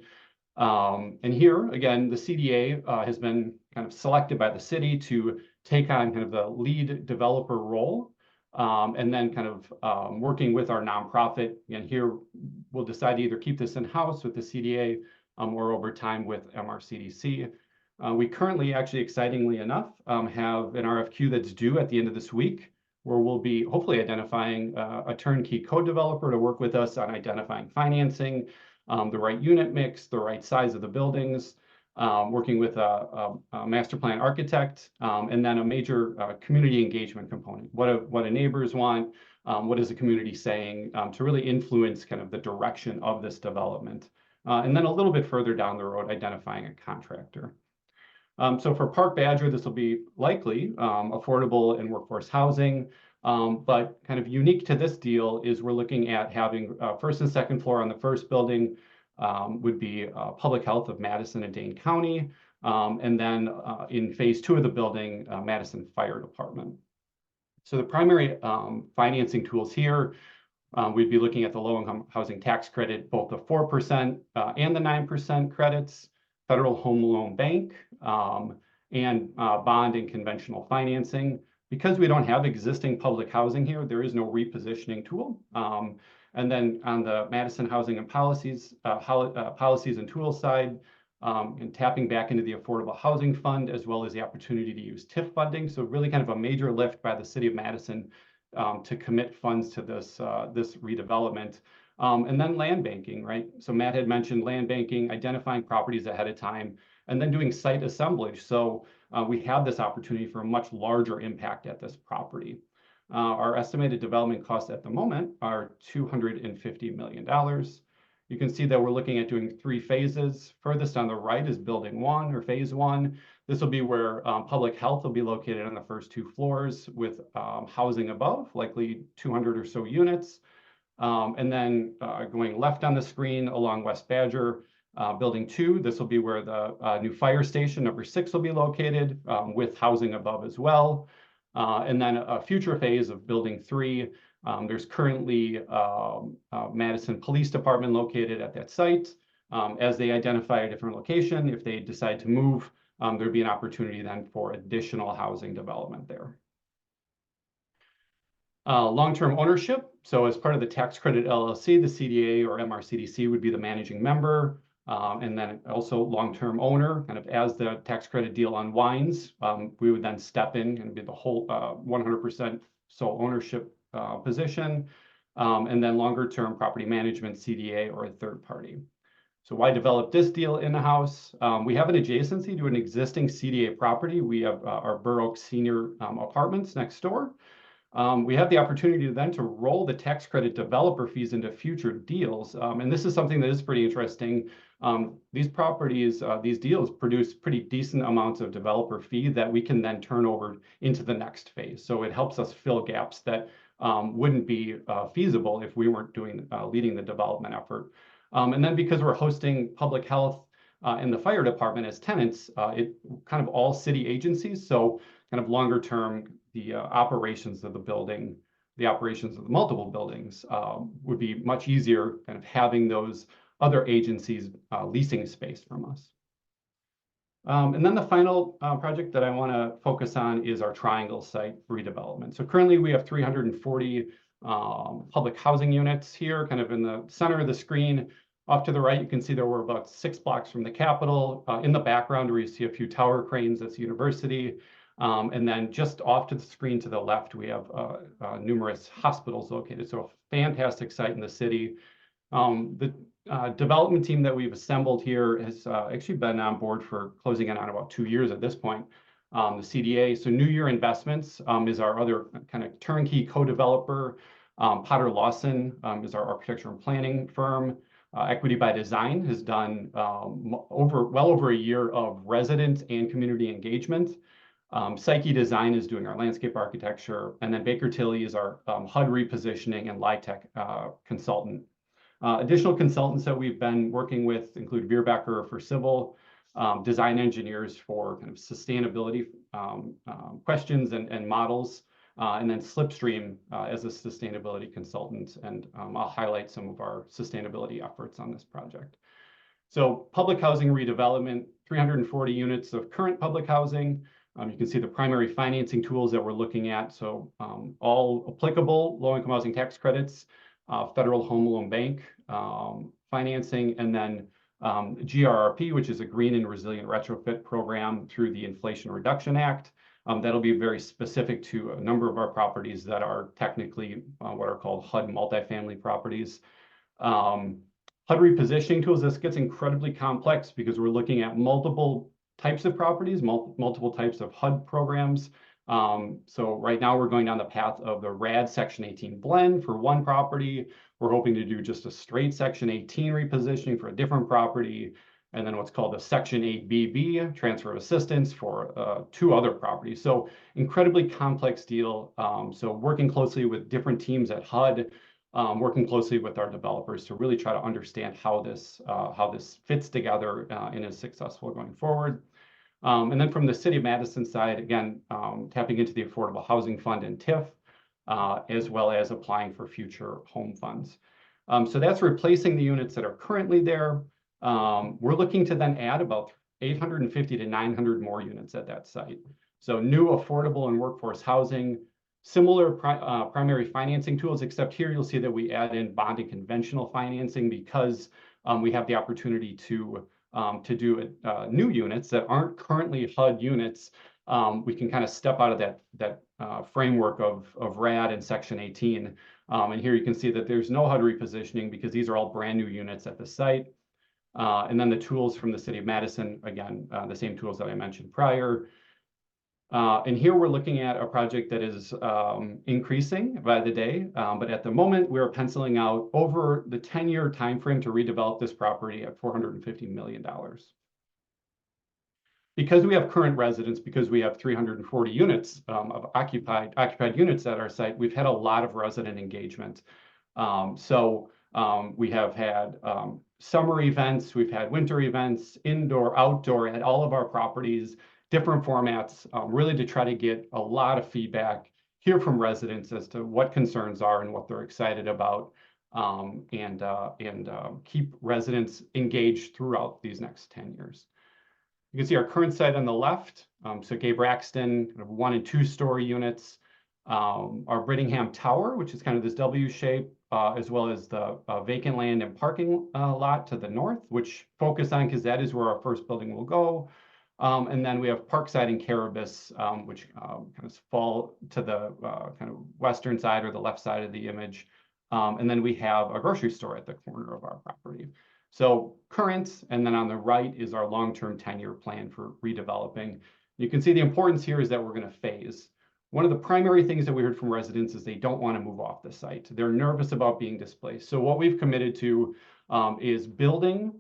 And here, again, the CDA has been kind of selected by the city to take on kind of the lead developer role, and then kind of working with our nonprofit. And here we'll decide to either keep this in-house with the CDA or over time with MRCDC. We currently, actually excitingly enough, have an RFQ that's due at the end of this week, where we'll be hopefully identifying a turnkey co-developer to work with us on identifying financing, the right unit mix, the right size of the buildings, working with a master plan architect, and then a major community engagement component. What do neighbors want? What is the community saying, to really influence kind of the direction of this development? And then a little bit further down the road, identifying a contractor. So for Park Badger, this will be likely affordable and workforce housing. But kind of unique to this deal is we're looking at having first and second floor on the first building would be Public Health of Madison and Dane County. And then in phase 2 of the building, Madison Fire Department. So the primary financing tools here, we'd be looking at the low-income housing tax credit, both the 4% and the 9% credits, Federal Home Loan Bank, and bond and conventional financing. Because we don't have existing public housing here, there is no repositioning tool. And then on the Madison Housing and Policies and Tools side, and tapping back into the Affordable Housing Fund, as well as the opportunity to use TIF funding. So really kind of a major lift by the City of Madison to commit funds to this redevelopment. And then land banking, right? So Matt had mentioned land banking, identifying properties ahead of time, and then doing site assemblage. So we have this opportunity for a much larger impact at this property. Our estimated development costs at the moment are $250 million. You can see that we're looking at doing 3 phases. Furthest on the right is building 1 or phase 1. This will be where public health will be located on the first 2 floors with housing above, likely 200 or so units. And then going left on the screen along West Badger, building 2, this will be where the new fire station number 6 will be located with housing above as well. And then a future phase of building 3, there's currently Madison Police Department located at that site. As they identify a different location, if they decide to move, there'd be an opportunity then for additional housing development there. Long-term ownership. So as part of the tax credit LLC, the CDA or MRCDC would be the managing member. And then also long-term owner, kind of as the tax credit deal unwinds, we would then step in and be the whole 100% sole ownership position. And then longer-term property management, CDA or a third party. So why develop this deal in the house? We have an adjacency to an existing CDA property. We have our Burr Oak Senior Apartments next door. We have the opportunity then to roll the tax credit developer fees into future deals. And this is something that is pretty interesting. These properties, these deals produce pretty decent amounts of developer fee that we can then turn over into the next phase. So it helps us fill gaps that wouldn't be feasible if we weren't leading the development effort. And then because we're hosting public health and the fire department as tenants, it kind of all city agencies. So kind of longer term, the operations of the building, the operations of the multiple buildings would be much easier kind of having those other agencies leasing space from us. And then the final project that I want to focus on is our Triangle site redevelopment. So currently we have 340 public housing units here, kind of in the center of the screen. Off to the right, you can see that we're about 6 blocks from the Capitol. In the background, where you see a few tower cranes, that's university. And then just off to the screen to the left, we have numerous hospitals located. So a fantastic site in the city. The development team that we've assembled here has actually been on board for closing in on about 2 years at this point. The CDA, so New Year Investments is our other kind of turnkey co-developer. Potter Lawson is our architecture and planning firm. Equity by Design has done well over a year of resident and community engagement. Psyche Design is doing our landscape architecture, and then Baker Tilly is our HUD repositioning and LIHTC consultant. Additional consultants that we've been working with include Bierbecker for civil, design engineers for kind of sustainability questions and models, and then Slipstream as a sustainability consultant. And I'll highlight some of our sustainability efforts on this project. So public housing redevelopment, 340 units of current public housing. You can see the primary financing tools that we're looking at. So all applicable low-income housing tax credits, Federal Home Loan Bank financing, and then GRRP, which is a Green and Resilient Retrofit program through the Inflation Reduction Act. That'll be very specific to a number of our properties that are technically what are called HUD multifamily properties. HUD repositioning tools, this gets incredibly complex because we're looking at multiple types of properties, multiple types of HUD programs. So right now we're going down the path of the RAD Section 18 blend for one property. We're hoping to do just a straight Section 18 repositioning for a different property, and then what's called a Section 8BB transfer of assistance for 2 other properties. So incredibly complex deal. So working closely with different teams at HUD, working closely with our developers to really try to understand how this fits together and is successful going forward. And then from the City of Madison side, again, tapping into the Affordable Housing Fund and TIF, as well as applying for future home funds. So that's replacing the units that are currently there. We're looking to then add about 850 to 900 more units at that site. So new affordable and workforce housing, similar primary financing tools, except here you'll see that we add in bond and conventional financing because we have the opportunity to do new units that aren't currently HUD units. We can kind of step out of that framework of RAD and Section 18. And here you can see that there's no HUD repositioning because these are all brand new units at the site. And then the tools from the City of Madison, again, the same tools that I mentioned prior. And here we're looking at a project that is increasing by the day, but at the moment we're penciling out over the 10-year timeframe to redevelop this property at $450 million. Because we have current residents, because we have 340 units of occupied units at our site, we've had a lot of resident engagement. We have had summer events, we've had winter events, indoor, outdoor, at all of our properties, different formats, really to try to get a lot of feedback, hear from residents as to what concerns are and what they're excited about, and keep residents engaged throughout these next 10 years. You can see our current site on the left. So Gay Braxton, kind of 1 and 2 story units, our Brittingham Tower, which is kind of this W shape, as well as the vacant land and parking lot to the north, which focus on because that is where our first building will go. And then we have Parkside and Caribus, which kind of fall to the kind of western side or the left side of the image. And then we have a grocery store at the corner of our property. So current, and then on the right is our long-term 10-year plan for redeveloping. You can see the importance here is that we're going to phase. One of the primary things that we heard from residents is they don't want to move off the site. They're nervous about being displaced. So what we've committed to is building,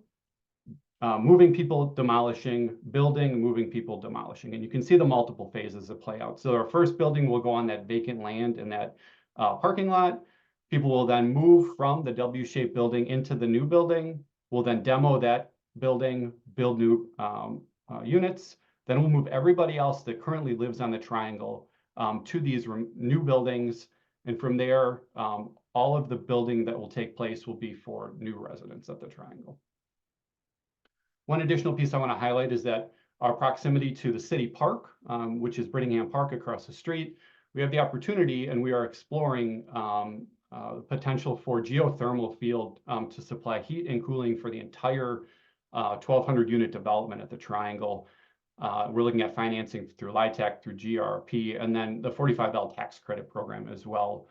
moving people, demolishing, building, moving people, demolishing. And you can see the multiple phases that play out. So our first building will go on that vacant land in that parking lot. People will then move from the W-shaped building into the new building. We'll then demo that building, build new units. Then we'll move everybody else that currently lives on the triangle to these new buildings. And from there, all of the building that will take place will be for new residents at the triangle. One additional piece I want to highlight is that our proximity to the city park, which is Brittingham Park across the street, we have the opportunity and we are exploring the potential for geothermal field to supply heat and cooling for the entire 1,200 unit development at the triangle. We're looking at financing through LIHTC, through GRP, and then the 45L tax credit program as well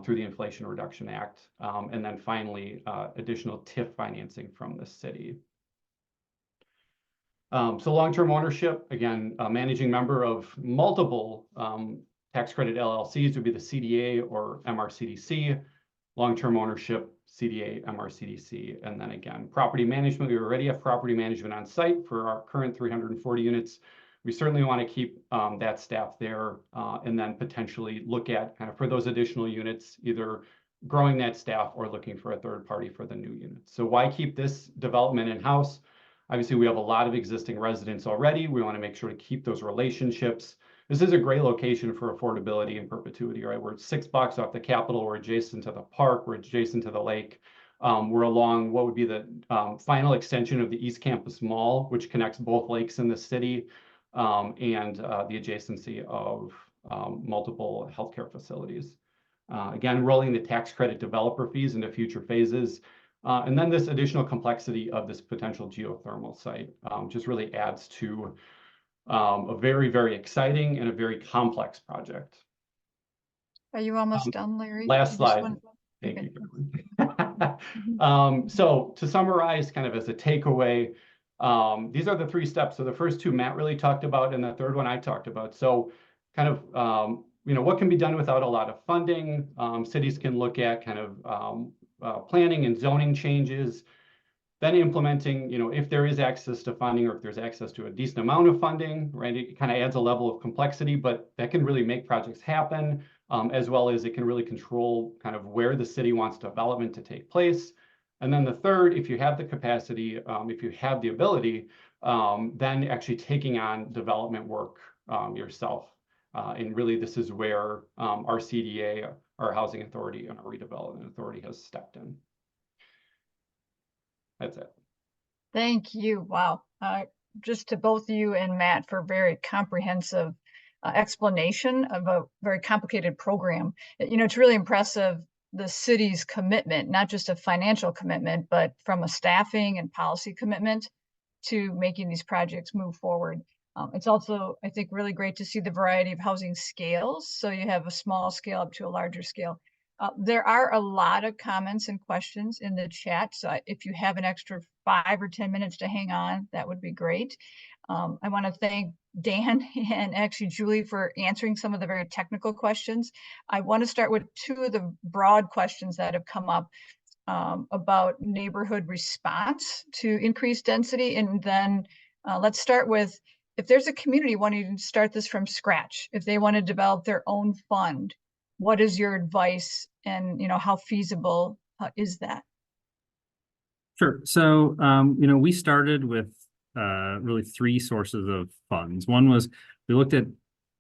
through the Inflation Reduction Act. And then finally, additional TIF financing from the city. So long-term ownership, again, a managing member of multiple tax credit LLCs would be the CDA or MRCDC. Long-term ownership, CDA, MRCDC, and then again, property management. We already have property management on site for our current 340 units. We certainly want to keep that staff there and then potentially look at kind of for those additional units, either growing that staff or looking for a third party for the new units. So why keep this development in-house? Obviously, we have a lot of existing residents already. We want to make sure to keep those relationships, this is a great location for affordability and perpetuity, right? We're 6 blocks off the Capitol, we're adjacent to the park, we're adjacent to the lake. We're along what would be the final extension of the East Campus Mall, which connects both lakes in the city, and the adjacency of multiple healthcare facilities. Again, rolling the tax credit developer fees into future phases. And then this additional complexity of this potential geothermal site just really adds to a very, very exciting and a very complex project. Are you almost done, Larry? Last You just slide. want- Thank Okay. you. So to summarize, kind of as a takeaway, these are the 3 steps. So the first 2 Matt really talked about, and the third one I talked about. So kind of, what can be done without a lot of funding? Cities can look at kind of planning and zoning changes, then implementing, if there is access to funding or if there's access to a decent amount of funding, right? It kind of adds a level of complexity, but that can really make projects happen, as well as it can really control kind of where the city wants development to take place. And then the third, if you have the capacity, if you have the ability, then actually taking on development work yourself. And really, this is where our CDA, our Housing Authority, and our Redevelopment Authority has stepped in. That's it. Thank you. Wow. Just to both you and Matt for very comprehensive explanation of a very complicated program. It's really impressive, the city's commitment, not just a financial commitment, but from a staffing and policy commitment to making these projects move forward. It's also, I think, really great to see the variety of housing scales. So you have a small scale up to a larger scale. There are a lot of comments and questions in the chat. So if you have an extra 5 or 10 minutes to hang on, that would be great. I want to thank Dan and actually Julie for answering some of the very technical questions. I want to start with 2 of the broad questions that have come up about neighborhood response to increased density. And then let's start with, if there's a community wanting to start this from scratch, if they want to develop their own fund, what is your advice, and how feasible is that? Sure. So, we started with really 3 sources of funds. One was we looked at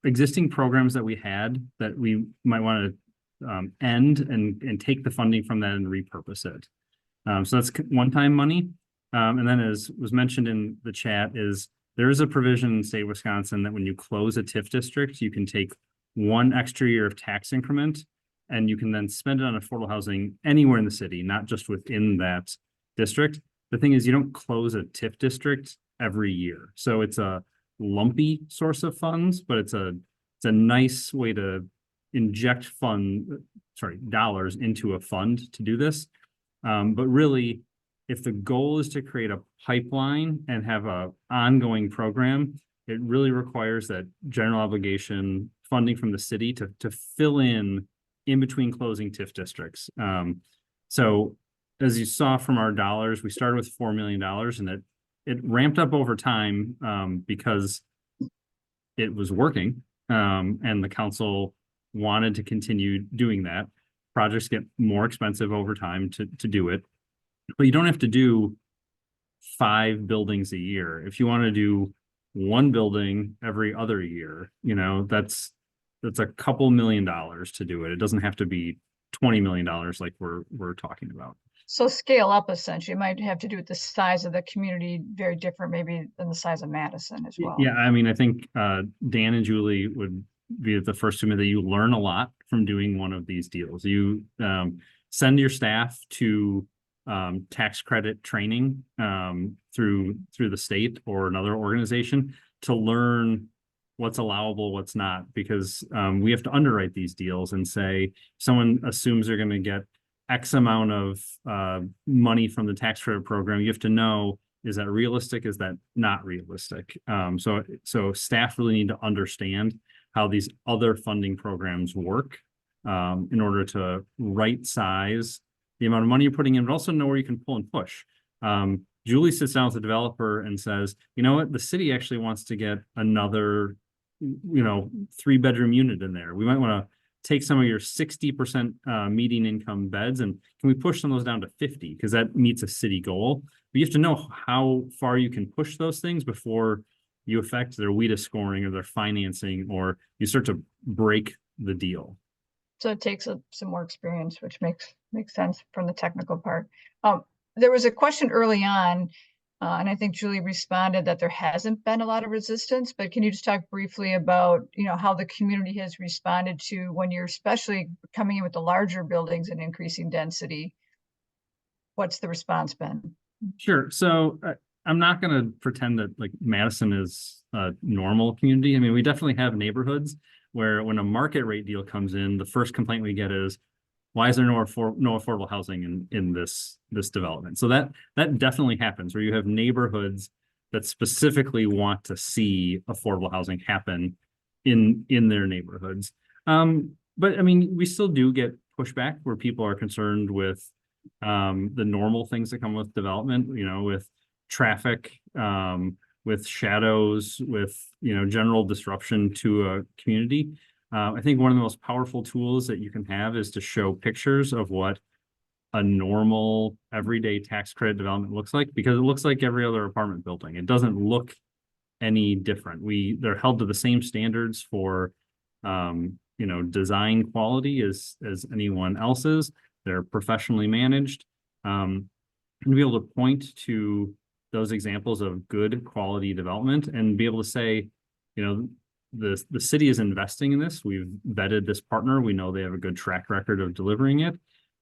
existing programs that we had that we might want to end and take the funding from that and repurpose it. So that's one-time money. And then, as was mentioned in the chat, there is a provision in the state of Wisconsin that when you close a TIF district, you can take 1 extra year of tax increment, and you can then spend it on affordable housing anywhere in the city, not just within that district. The thing is, you don't close a TIF district every year. So it's a lumpy source of funds, but it's a nice way to inject dollars into a fund to do this. But really, if the goal is to create a pipeline and have an ongoing program, it really requires that general obligation funding from the city to fill in between closing TIF districts. So as you saw from our dollars, we started with $4 million, and it ramped up over time because it was working, and the council wanted to continue doing that. Projects get more expensive over time to do it, but you don't have to do 5 buildings a year. If you want to do 1 building every other year, that's a couple $1 million to do it. It doesn't have to be $20 million like we're talking about. So scale up, essentially. You might have to do with the size of the community, very different maybe than the size of Madison as well. Yeah, I mean, I think Dan and Julie would be the first to admit that you learn a lot from doing one of these deals. You send your staff to tax credit training through the state or another organization to learn what's allowable, what's not, because we have to underwrite these deals and say someone assumes they're going to get X amount of money from the tax credit program. You have to know, is that realistic? Is that not realistic? So staff really need to understand how these other funding programs work in order to right size the amount of money you're putting in, but also know where you can pull and push. Julie sits down with the developer and says, you know what, the city actually wants to get another 3-bedroom unit in there. We might want to take some of your 60% median income beds, and can we push some of those down to 50? Because that meets a city goal. But you have to know how far you can push those things before you affect their WIDA scoring or their financing, or you start to break the deal. So it takes some more experience, which makes sense from the technical part. There was a question early on, and I think Julie responded that there hasn't been a lot of resistance, but can you just talk briefly about, how the community has responded to when you're especially coming in with the larger buildings and increasing density? What's the response been? Sure. So I'm not going to pretend that like Madison is a normal community. I mean, we definitely have neighborhoods where when a market rate deal comes in, the first complaint we get is, why is there no affordable housing in this development? So that definitely happens, where you have neighborhoods that specifically want to see affordable housing happen in their neighborhoods. But I mean, we still do get pushback where people are concerned with the normal things that come with development, with traffic, with shadows, with, general disruption to a community. I think one of the most powerful tools that you can have is to show pictures of what a normal everyday tax credit development looks like, because it looks like every other apartment building. It doesn't look any different. They're held to the same standards for, design quality as anyone else's. They're professionally managed. And be able to point to those examples of good quality development and be able to say, the city is investing in this. We've vetted this partner. We know they have a good track record of delivering it.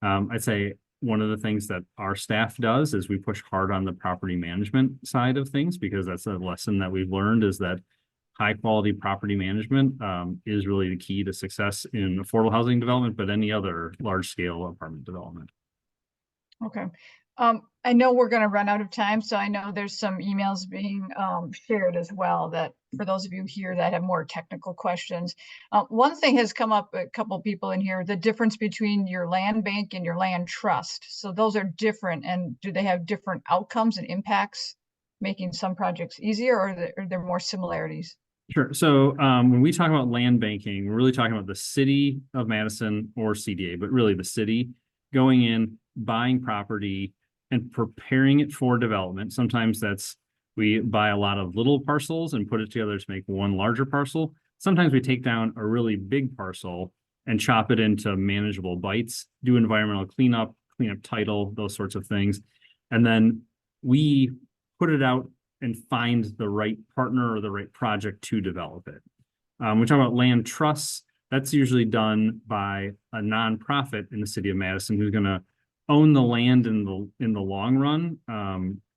I'd say one of the things that our staff does is we push hard on the property management side of things, because that's a lesson that we've learned, is that high quality property management is really the key to success in affordable housing development, but any other large scale apartment development. Okay. I know we're going to run out of time, so I know there's some emails being shared as well, that for those of you here that have more technical questions. One thing has come up, a couple of people in here, the difference between your land bank and your land trust. So those are different, and do they have different outcomes and impacts, making some projects easier, or are there more similarities? Sure. So when we talk about land banking, we're really talking about the City of Madison or CDA, but really the city going in, buying property and preparing it for development. Sometimes we buy a lot of little parcels and put it together to make one larger parcel. Sometimes we take down a really big parcel and chop it into manageable bites, do environmental cleanup, clean up title, those sorts of things. And then we put it out and find the right partner or the right project to develop it. We talk about land trusts. That's usually done by a nonprofit in the City of Madison who's going to own the land in the long run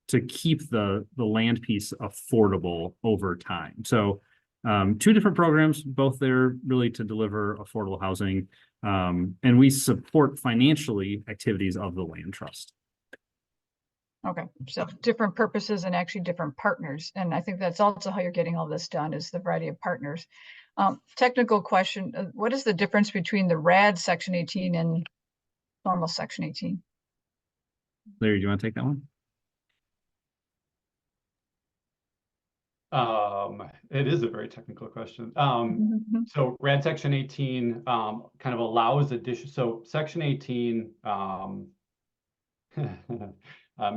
to keep the land piece affordable over time. So two different programs, both there really to deliver affordable housing, and we support financially activities of the land trust. Okay, so different purposes and actually different partners. And I think that's also how you're getting all this done, is the variety of partners. Technical question, what is the difference between the RAD Section 18 and normal Section 18? Larry, do you want to take that one? It is a very technical question. So RAD Section 18 kind of allows addition. So Section 18,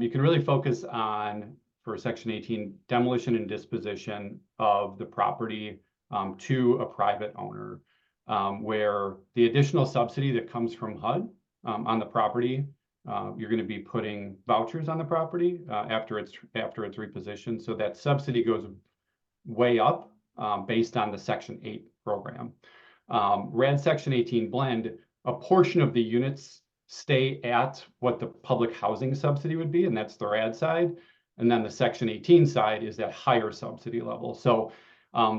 you can really focus on, for Section 18, demolition and disposition of the property to a private owner, where the additional subsidy that comes from HUD on the property, you're going to be putting vouchers on the property after it's repositioned. So that subsidy goes way up based on the Section 8 program. RAD Section 18 blend, a portion of the units stay at what the public housing subsidy would be, and that's the RAD side. And then the Section 18 side is that higher subsidy level. So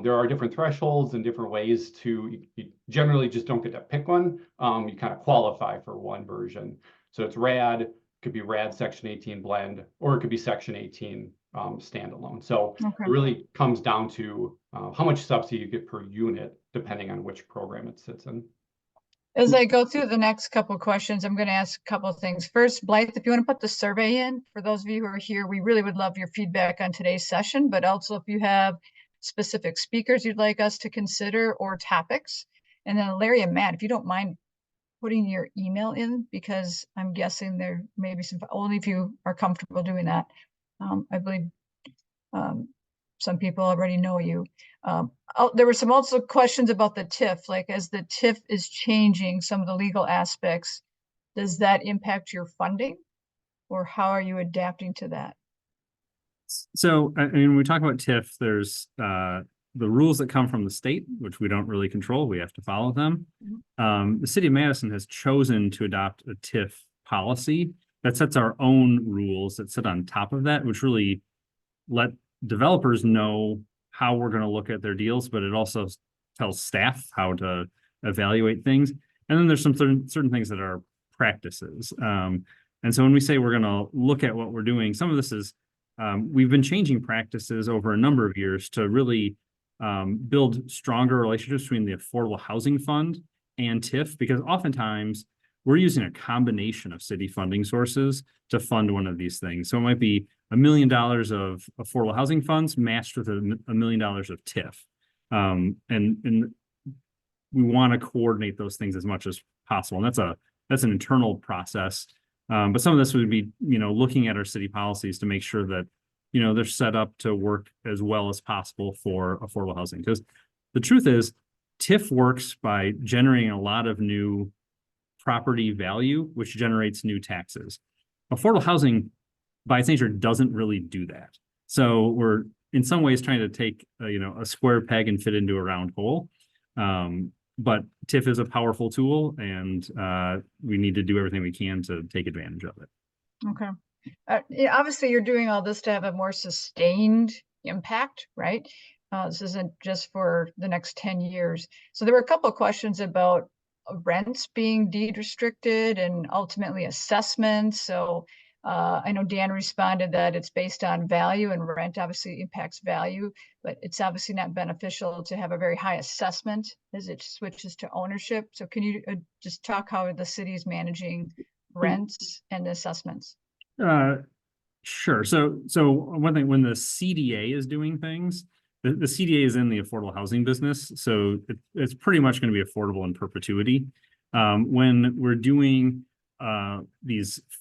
there are different thresholds and different ways to, you generally just don't get to pick one. You kind of qualify for one version. So it's RAD, it could be RAD Section 18 blend, or it could be Section 18 standalone. So it really comes down to how much subsidy you get per unit, depending on which program it sits in. As I go through the next couple of questions, I'm going to ask a couple of things. First, Blythe, if you want to put the survey in, for those of you who are here, we really would love your feedback on today's session, but also if you have specific speakers you'd like us to consider or topics. And then Larry and Matt, if you don't mind putting your email in, because I'm guessing there may be some, only if you are comfortable doing that. I believe some people already know you. There were some also questions about the TIF, like as the TIF is changing some of the legal aspects, does that impact your funding? Or how are you adapting to that? So, I mean, when we talk about TIF, there's the rules that come from the state, which we don't really control. We have to follow them. The City of Madison has chosen to adopt a TIF policy that sets our own rules that sit on top of that, which really let developers know how we're going to look at their deals, but it also tells staff how to evaluate things. And then there's some certain things that are practices. And so when we say we're going to look at what we're doing, some of this is we've been changing practices over a number of years to really build stronger relationships between the Affordable Housing Fund and TIF, because oftentimes we're using a combination of city funding sources to fund one of these things. So it might be $1 million of affordable housing funds matched with $1 million of TIF. And we want to coordinate those things as much as possible. And that's an internal process. But some of this would be, looking at our city policies to make sure that, they're set up to work as well as possible for affordable housing. Because the truth is, TIF works by generating a lot of new property value, which generates new taxes. Affordable housing, by its nature, doesn't really do that. So we're in some ways trying to take a square peg and fit into a round hole. But TIF is a powerful tool, and we need to do everything we can to take advantage of it. Okay. Yeah, obviously, you're doing all this to have a more sustained impact, right? This isn't just for the next 10 years. So there were a couple of questions about rents being deed restricted and ultimately assessments. So I know Dan responded that it's based on value, and rent obviously impacts value, but it's obviously not beneficial to have a very high assessment as it switches to ownership. So can you just talk how the city is managing rents and assessments? Sure. So one thing, when the CDA is doing things, the CDA is in the affordable housing business, so it's pretty much going to be affordable in perpetuity. When we're doing when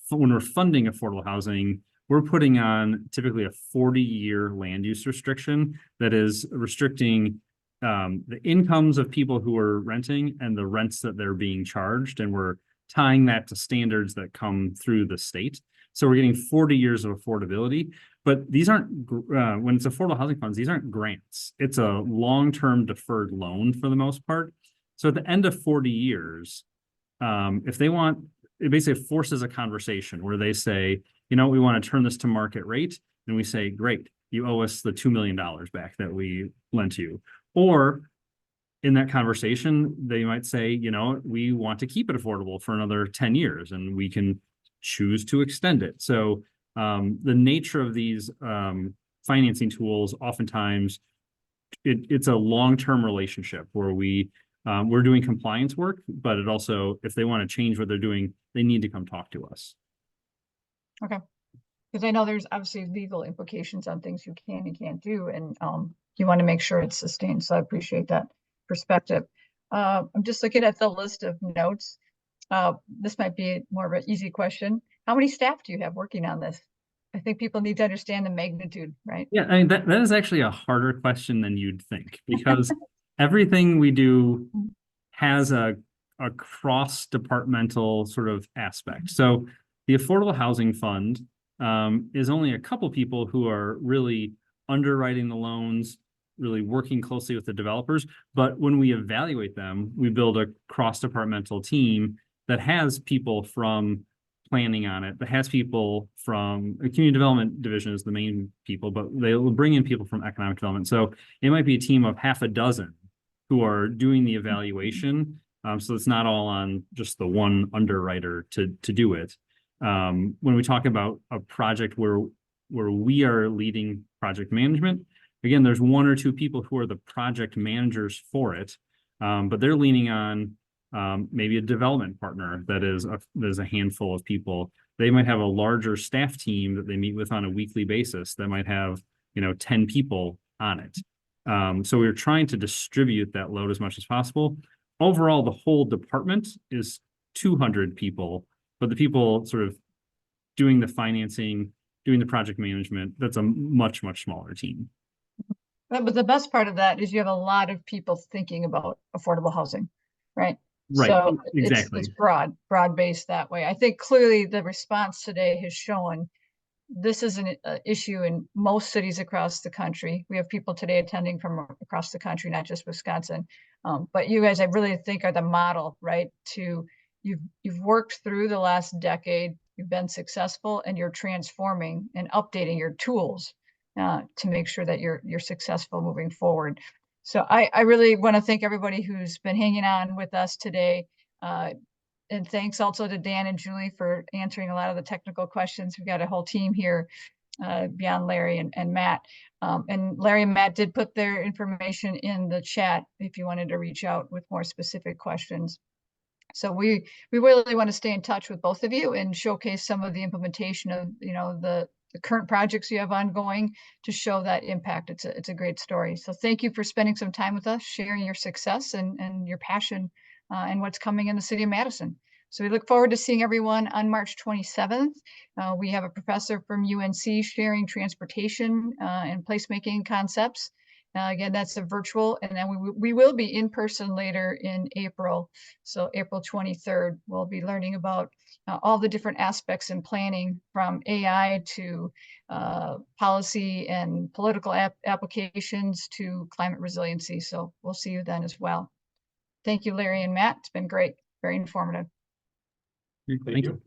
we're funding affordable housing, we're putting on typically a 40-year land use restriction that is restricting the incomes of people who are renting and the rents that they're being charged, and we're tying that to standards that come through the state. So we're getting 40 years of affordability, but these aren't, when it's affordable housing funds, these aren't grants. It's a long-term deferred loan for the most part. So at the end of 40 years, if they want, it basically forces a conversation where they say, we want to turn this to market rate. And we say, great, you owe us the $2 million back that we lent you. Or in that conversation, they might say, we want to keep it affordable for another 10 years and we can choose to extend it. So the nature of these financing tools, oftentimes it's a long-term relationship where we're doing compliance work, but it also, if they want to change what they're doing, they need to come talk to us. Okay. Because I know there's obviously legal implications on things you can and can't do, and you want to make sure it's sustained. So I appreciate that perspective. I'm just looking at the list of notes. This might be more of an easy question. How many staff do you have working on this? I think people need to understand the magnitude, right? Yeah, I mean, that is actually a harder question than you'd think, because everything we do has a cross-departmental sort of aspect. So the Affordable Housing Fund is only a couple people who are really underwriting the loans, really working closely with the developers. But when we evaluate them, we build a cross-departmental team that has people from planning on it, that has people from the community development division is the main people, but they will bring in people from economic development. So it might be a team of half a dozen who are doing the evaluation. So it's not all on just the one underwriter to do it. When we talk about a project where we are leading project management, again, there's one or two people who are the project managers for it, but they're leaning on maybe a development partner that is a handful of people. They might have a larger staff team that they meet with on a weekly basis that might have 10 people on it. So we're trying to distribute that load as much as possible. Overall, the whole department is 200 people, but the people sort of doing the financing, doing the project management, that's a much, much smaller team. But the best part of that is you have a lot of people thinking about affordable housing, right? Right, So exactly. it's broad-based that way. I think clearly the response today has shown this is an issue in most cities across the country. We have people today attending from across the country, not just Wisconsin. But you guys, I really think, are the model, right? You've worked through the last decade, you've been successful, and you're transforming and updating your tools to make sure that you're successful moving forward. So I really want to thank everybody who's been hanging on with us today. And thanks also to Dan and Julie for answering a lot of the technical questions. We've got a whole team here beyond Larry and Matt. And Larry and Matt did put their information in the chat if you wanted to reach out with more specific questions. So we really want to stay in touch with both of you and showcase some of the implementation of, the current projects you have ongoing to show that impact. It's a great story. So thank you for spending some time with us, sharing your success and your passion and what's coming in the city of Madison. So we look forward to seeing everyone on March 27th. We have a professor from UNC sharing transportation and placemaking concepts. Again, that's a virtual, and then we will be in person later in April. So April 23rd, we'll be learning about all the different aspects in planning, from AI to policy and political applications to climate resiliency. So we'll see you then as well. Thank you, Larry and Matt. It's been great, very informative. Thank you.